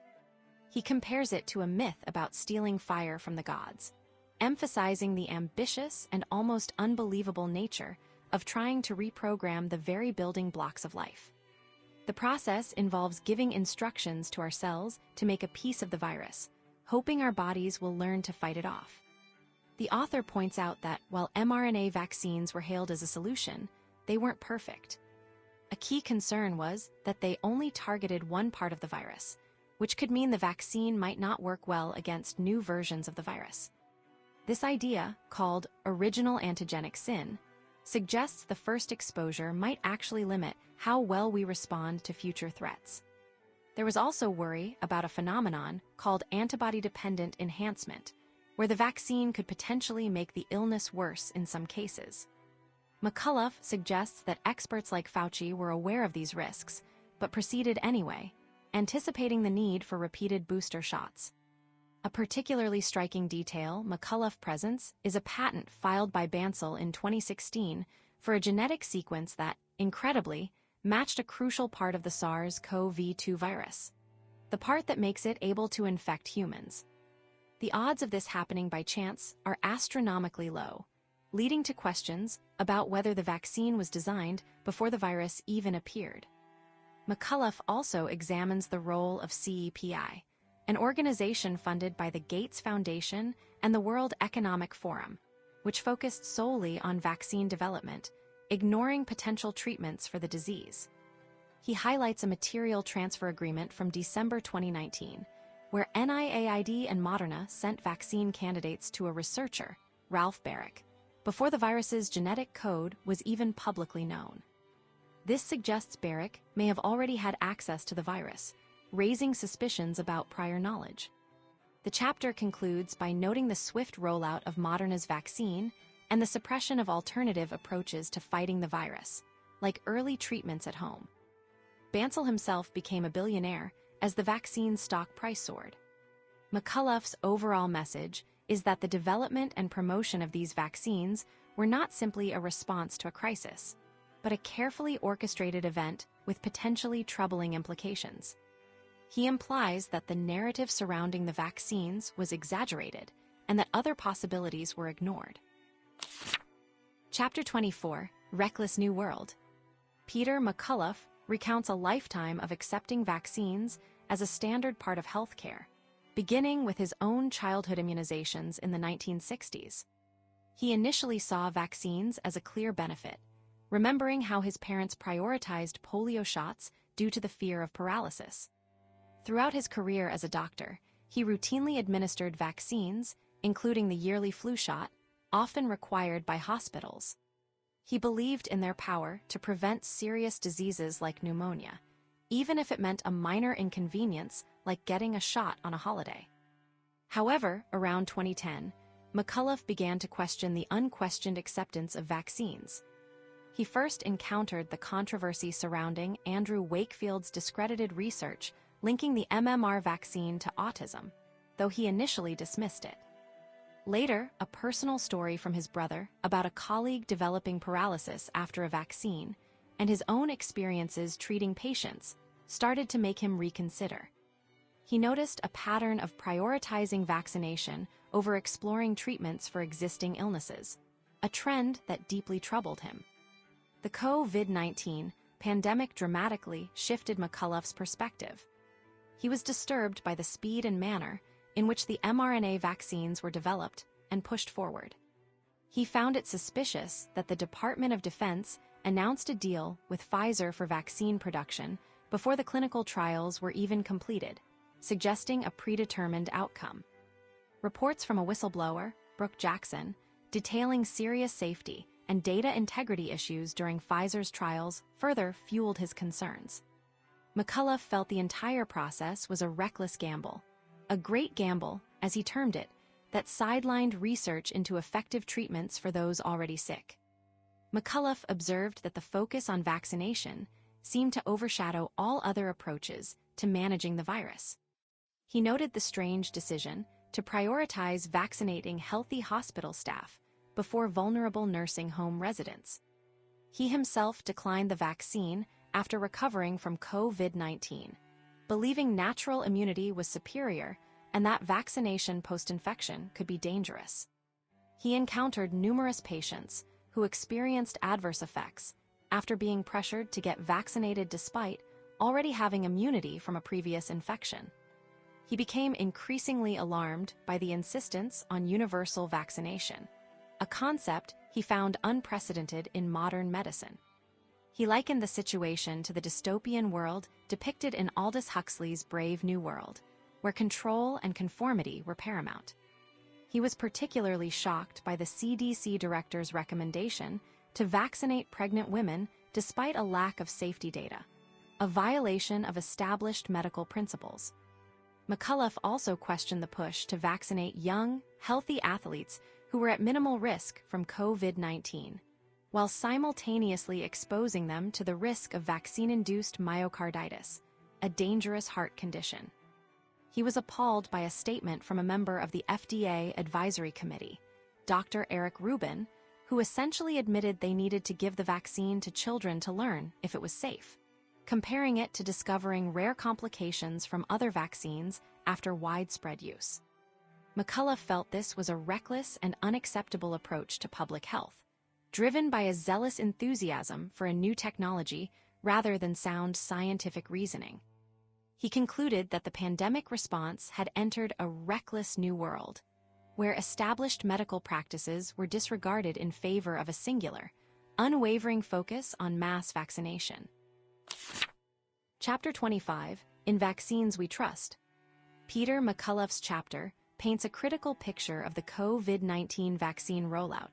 He compares it to a myth about stealing fire from the gods, emphasizing the ambitious and almost unbelievable nature of trying to reprogram the very building blocks of life. The process involves giving instructions to our cells to make a piece of the virus, hoping our bodies will learn to fight it off. The author points out that while mRNA vaccines were hailed as a solution, they weren't perfect. A key concern was that they only targeted one part of the virus, which could mean the vaccine might not work well against new versions of the virus. This idea, called original antigenic sin, suggests the first exposure might actually limit how well we respond to future threats. There was also worry about a phenomenon called antibody-dependent enhancement, where the vaccine could potentially make the illness worse in some cases. McCullough suggests that experts like Fauci were aware of these risks, but proceeded anyway, anticipating the need for repeated booster shots. A particularly striking detail McCullough presents is a patent filed by Bancel in 2016 for a genetic sequence that, incredibly, matched a crucial part of the SARS-CoV-2 virus, the part that makes it able to infect humans. The odds of this happening by chance are astronomically low, leading to questions about whether the vaccine was designed before the virus even appeared. McCullough also examines the role of CEPI, an organization funded by the Gates Foundation and the World Economic Forum, which focused solely on vaccine development, ignoring potential treatments for the disease. He highlights a material transfer agreement from December 2019, where NIAID and Moderna sent vaccine candidates to a researcher, Ralph Barrick, before the virus's genetic code was even publicly known. This suggests Barrick may have already had access to the virus, raising suspicions about prior knowledge. The chapter concludes by noting the swift rollout of Moderna's vaccine and the suppression of alternative approaches to fighting the virus, like early treatments at home. Bancel himself became a billionaire as the vaccine's stock price soared. McCullough's overall message is that the development and promotion of these vaccines were not simply a response to a crisis, but a carefully orchestrated event with potentially troubling implications. He implies that the narrative surrounding the vaccines was exaggerated and that other possibilities were ignored. Chapter 24, Reckless New World. Peter McCullough recounts a lifetime of accepting vaccines as a standard part of healthcare, beginning with his own childhood immunizations in the 1960s. He initially saw vaccines as a clear benefit, remembering how his parents prioritized polio shots due to the fear of paralysis. Throughout his career as a doctor, he routinely administered vaccines, including the yearly flu shot, often required by hospitals. He believed in their power to prevent serious diseases like pneumonia, even if it meant a minor inconvenience like getting a shot on a holiday. However, around 2010, McCullough began to question the unquestioned acceptance of vaccines. He first encountered the controversy surrounding Andrew Wakefield's discredited research linking the MMR vaccine to autism, though he initially dismissed it. Later, a personal story from his brother about a colleague developing paralysis after a vaccine and his own experiences treating patients started to make him reconsider. He noticed a pattern of prioritizing vaccination over exploring treatments for existing illnesses, a trend that deeply troubled him. The COVID-19 pandemic dramatically shifted McCullough's perspective. He was disturbed by the speed and manner in which the mRNA vaccines were developed and pushed forward. He found it suspicious that the Department of Defense announced a deal with Pfizer for vaccine production before the clinical trials were even completed, suggesting a predetermined outcome. Reports from a whistleblower, Brooke Jackson, detailing serious safety and data integrity issues during Pfizer's trials further fueled his concerns. McCullough felt the entire process was a reckless gamble, a great gamble, as he termed it, that sidelined research into effective treatments for those already sick. McCullough observed that the focus on vaccination seemed to overshadow all other approaches to managing the virus. He noted the strange decision to prioritize vaccinating healthy hospital staff before vulnerable nursing home residents. He himself declined the vaccine after recovering from COVID-19, believing natural immunity was superior and that vaccination post-infection could be dangerous. He encountered numerous patients who experienced adverse effects after being pressured to get vaccinated despite already having immunity from a previous infection. He became increasingly alarmed by the insistence on universal vaccination, a concept he found unprecedented in modern medicine. He likened the situation to the dystopian world depicted in Aldous Huxley's Brave New World, where control and conformity were paramount. He was particularly shocked by the CDC director's recommendation to vaccinate pregnant women despite a lack of safety data, a violation of established medical principles. McCullough also questioned the push to vaccinate young, healthy athletes who were at minimal risk from COVID-19, while simultaneously exposing them to the risk of vaccine-induced myocarditis, a dangerous heart condition. He was appalled by a statement from a member of the FDA Advisory Committee, Dr. Eric Rubin, who essentially admitted they needed to give the vaccine to children to learn if it was safe, comparing it to discovering rare complications from other vaccines after widespread use. McCullough felt this was a reckless and unacceptable approach to public health, driven by a zealous enthusiasm for a new technology rather than sound scientific reasoning. He concluded that the pandemic response had entered a reckless new world, where established medical practices were disregarded in favor of a singular, unwavering focus on mass vaccination. Chapter 25, In Vaccines We Trust. Peter McCullough's chapter paints a critical picture of the COVID-19 vaccine rollout,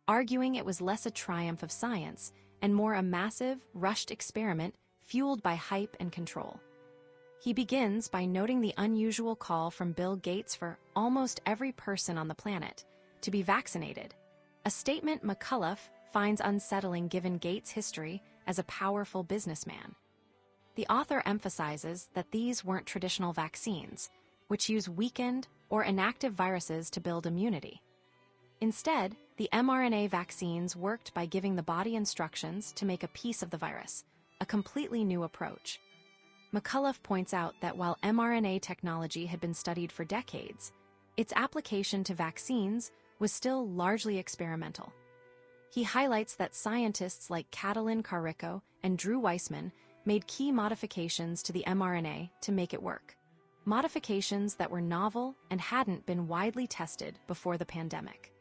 arguing it was less a triumph of science and more a massive, rushed experiment fueled by hype and control. He begins by noting the unusual call from Bill Gates for almost every person on the planet to be vaccinated, a statement McCullough finds unsettling given Gates' history as a powerful businessman. The author emphasizes that these weren't traditional vaccines, which use weakened or inactive viruses to build immunity. Instead, the mRNA vaccines worked by giving the body instructions to make a piece of the virus, a completely new approach. McCullough points out that while mRNA technology had been studied for decades, its application to vaccines was still largely experimental. He highlights that scientists like Catalin Carrico and Drew Weissman made key modifications to the mRNA to make it work, modifications that were novel and hadn't been widely tested before the pandemic.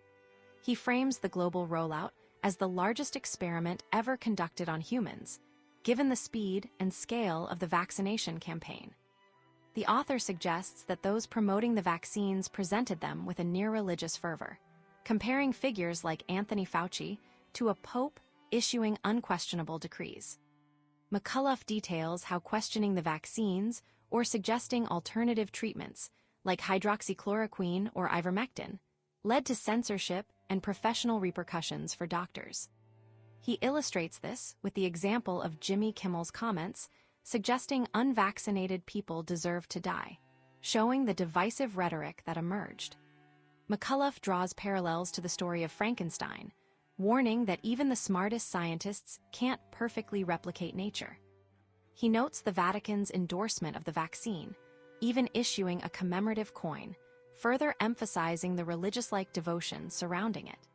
He frames the global rollout as the largest experiment ever conducted on humans, given the speed and scale of the vaccination campaign. The author suggests that those promoting the vaccines presented them with a near-religious fervor, comparing figures like Anthony Fauci to a pope issuing unquestionable decrees. McCullough details how questioning the vaccines or suggesting alternative treatments, like hydroxychloroquine or ivermectin, led to censorship and professional repercussions for doctors. He illustrates this with the example of Jimmy Kimmel's comments suggesting unvaccinated people deserve to die, showing the divisive rhetoric that emerged. McCullough draws parallels to the story of Frankenstein, warning that even the smartest scientists can't perfectly replicate nature. He notes the Vatican's endorsement of the vaccine, even issuing a commemorative coin, further emphasizing the religious-like devotion surrounding it.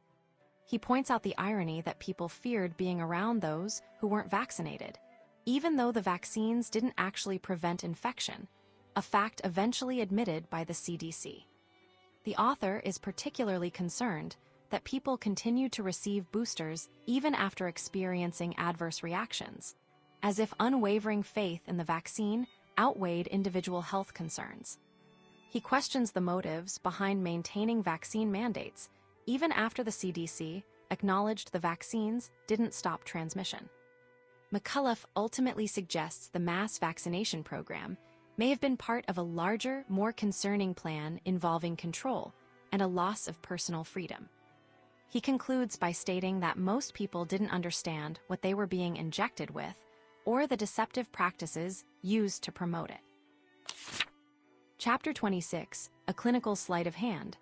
He points out the irony that people feared being around those who weren't vaccinated, even though the vaccines didn't actually prevent infection, a fact eventually admitted by the CDC. The author is particularly concerned that people continued to receive boosters even after experiencing adverse reactions, as if unwavering faith in the vaccine outweighed individual health concerns. He questions the motives behind maintaining vaccine mandates, even after the CDC acknowledged the vaccines didn't stop transmission. McCullough ultimately suggests the mass vaccination program may have been part of a larger, more concerning plan involving control and a loss of personal freedom. He concludes by stating that most people didn't understand what they were being injected with or the deceptive practices used to promote it. Chapter 26, A Clinical Sleight of Hand.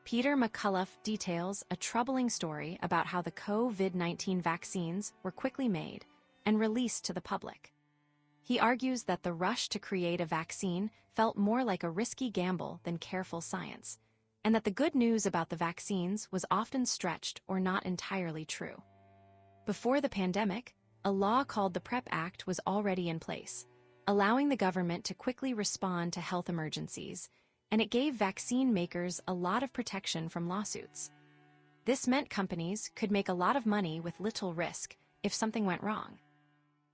Peter McCullough details a troubling story about how the COVID-19 vaccines were quickly made and released to the public. He argues that the rush to create a vaccine felt more like a risky gamble than careful science, and that the good news about the vaccines was often stretched or not entirely true. Before the pandemic, a law called the PrEP Act was already in place, allowing the government to quickly respond to health emergencies, and it gave vaccine makers a lot of protection from lawsuits. This meant companies could make a lot of money with little risk if something went wrong.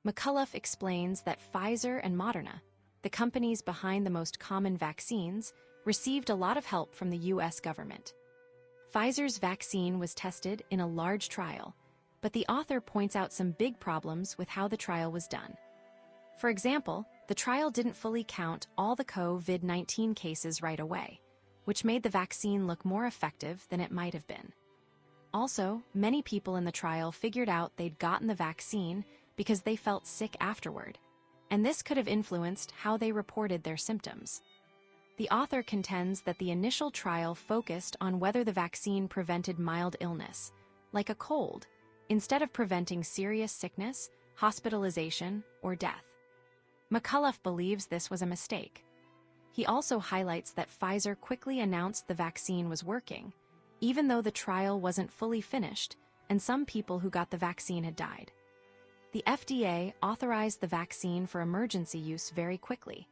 McCullough explains that Pfizer and Moderna, the companies behind the most common vaccines, received a lot of help from the U.S. government. Pfizer's vaccine was tested in a large trial, but the author points out some big problems with how the trial was done. For example, the trial didn't fully count all the COVID-19 cases right away, which made the vaccine look more effective than it might have been. Also, many people in the trial figured out they'd gotten the vaccine because they felt sick afterward, and this could have influenced how they reported their symptoms. The author contends that the initial trial focused on whether the vaccine prevented mild illness, like a cold, instead of preventing serious sickness, hospitalization, or death. McCullough believes this was a mistake. He also highlights that Pfizer quickly announced the vaccine was working, even though the trial wasn't fully finished and some people who got the vaccine had died. The FDA authorized the vaccine for emergency use very quickly,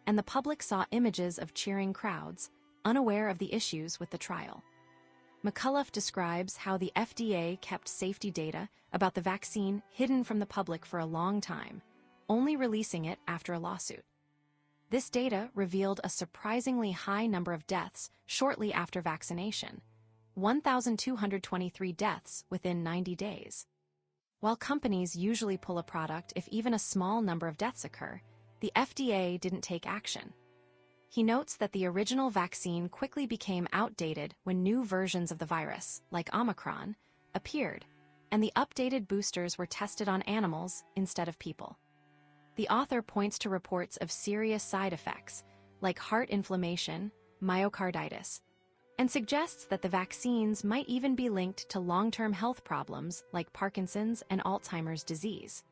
and the public saw images of cheering crowds, unaware of the issues with the trial. McCullough describes how the FDA kept safety data about the vaccine hidden from the public for a long time, only releasing it after a lawsuit. This data revealed a surprisingly high number of deaths shortly after vaccination, 1,223 deaths within 90 days. While companies usually pull a product if even a small number of deaths occur, the FDA didn't take action. He notes that the original vaccine quickly became outdated when new versions of the virus, like Omicron, appeared, and the updated boosters were tested on animals instead of people. The author points to reports of serious side effects, like heart inflammation, myocarditis, and suggests that the vaccines might even be linked to long-term health problems like Parkinson's and Alzheimer's disease.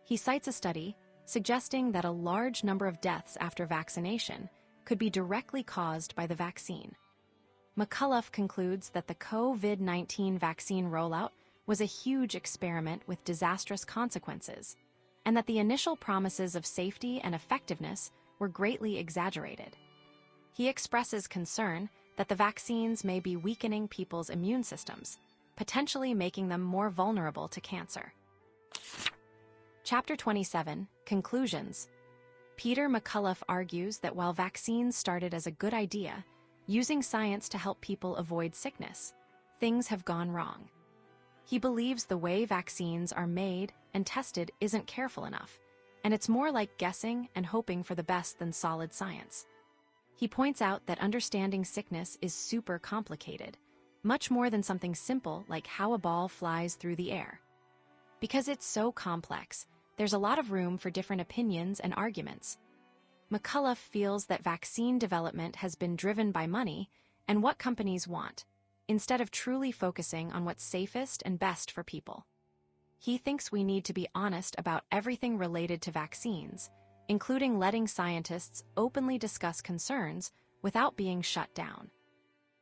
He cites a study suggesting that a large number of deaths after vaccination could be directly caused by the vaccine. McCullough concludes that the COVID-19 vaccine rollout was a huge experiment with disastrous consequences, and that the initial promises of safety and effectiveness were greatly exaggerated. He expresses concern that the vaccines may be weakening people's immune systems, potentially making them more vulnerable to cancer. Chapter 27, Conclusions. Peter McCullough argues that while vaccines started as a good idea, using science to help people avoid sickness, things have gone wrong. He believes the way vaccines are made and tested isn't careful enough, and it's more like guessing and hoping for the best than solid science. He points out that understanding sickness is super complicated, much more than something simple like how a ball flies through the air. Because it's so complex, there's a lot of room for different opinions and arguments. McCullough feels that vaccine development has been driven by money and what companies want, instead of truly focusing on what's safest and best for people. He thinks we need to be honest about everything related to vaccines, including letting scientists openly discuss concerns without being shut down.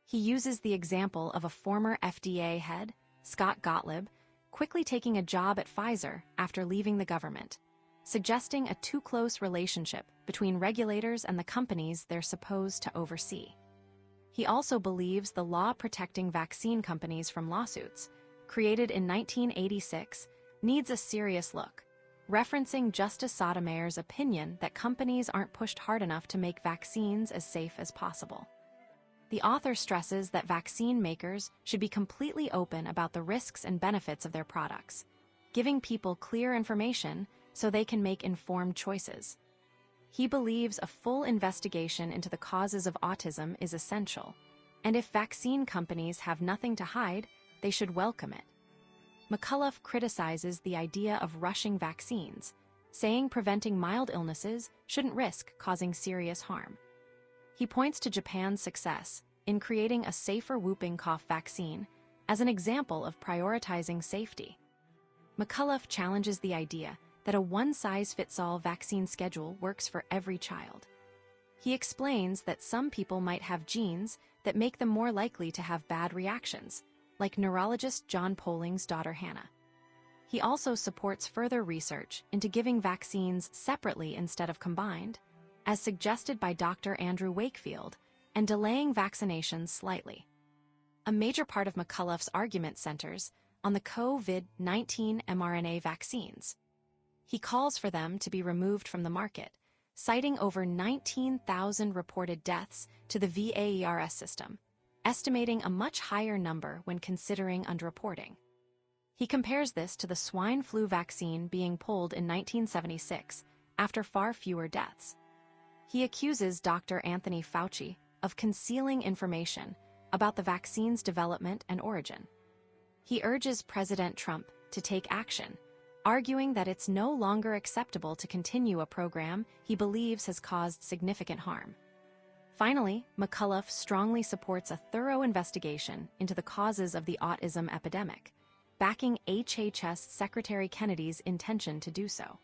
He uses the example of a former FDA head, Scott Gottlieb, quickly taking a job at Pfizer after leaving the government, suggesting a too close relationship between regulators and the companies they're supposed to oversee. He also believes the law protecting vaccine companies from lawsuits, created in 1986, needs a serious look, referencing Justice Sotomayor's opinion that companies aren't pushed hard enough to make vaccines as safe as possible. The author stresses that vaccine makers should be completely open about the risks and benefits of their products, giving people clear information so they can make informed choices. He believes a full investigation into the causes of autism is essential, and if vaccine companies have nothing to hide, they should welcome it. McCullough criticizes the idea of rushing vaccines, saying preventing mild illnesses shouldn't risk causing serious harm. He points to Japan's success in creating a safer whooping cough vaccine as an example of prioritizing safety. McCullough challenges the idea that a one-size-fits-all vaccine schedule works for every child. He explains that some people might have genes that make them more likely to have bad reactions, like neurologist John Polling's daughter Hannah. He also supports further research into giving vaccines separately instead of combined, as suggested by Dr. Andrew Wakefield, and delaying vaccinations slightly. A major part of McCullough's argument centers on the COVID-19 mRNA vaccines. He calls for them to be removed from the market, citing over 19,000 reported deaths to the VAERS system, estimating a much higher number when considering underreporting. He compares this to the swine flu vaccine being pulled in 1976 after far fewer deaths. He accuses Dr. Anthony Fauci of concealing information about the vaccine's development and origin. He urges President Trump to take action, arguing that it's no longer acceptable to continue a program he believes has caused significant harm. Finally, McCullough strongly supports a thorough investigation into the causes of the autism epidemic, backing HHS Secretary Kennedy's intention to do so.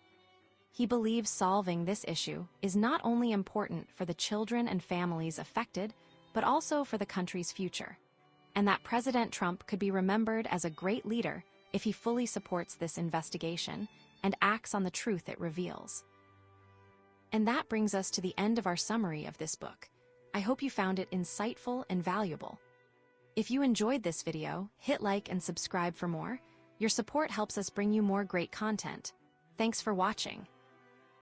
He believes solving this issue is not only important for the children and families affected, but also for the country's future, and that President Trump could be remembered as a great leader if he fully supports this investigation and acts on the truth it reveals. And that brings us to the end of our summary of this book. I hope you found it insightful and valuable. If you enjoyed this video, hit like and subscribe for more. Your support helps us bring you more great content. Thanks for watching.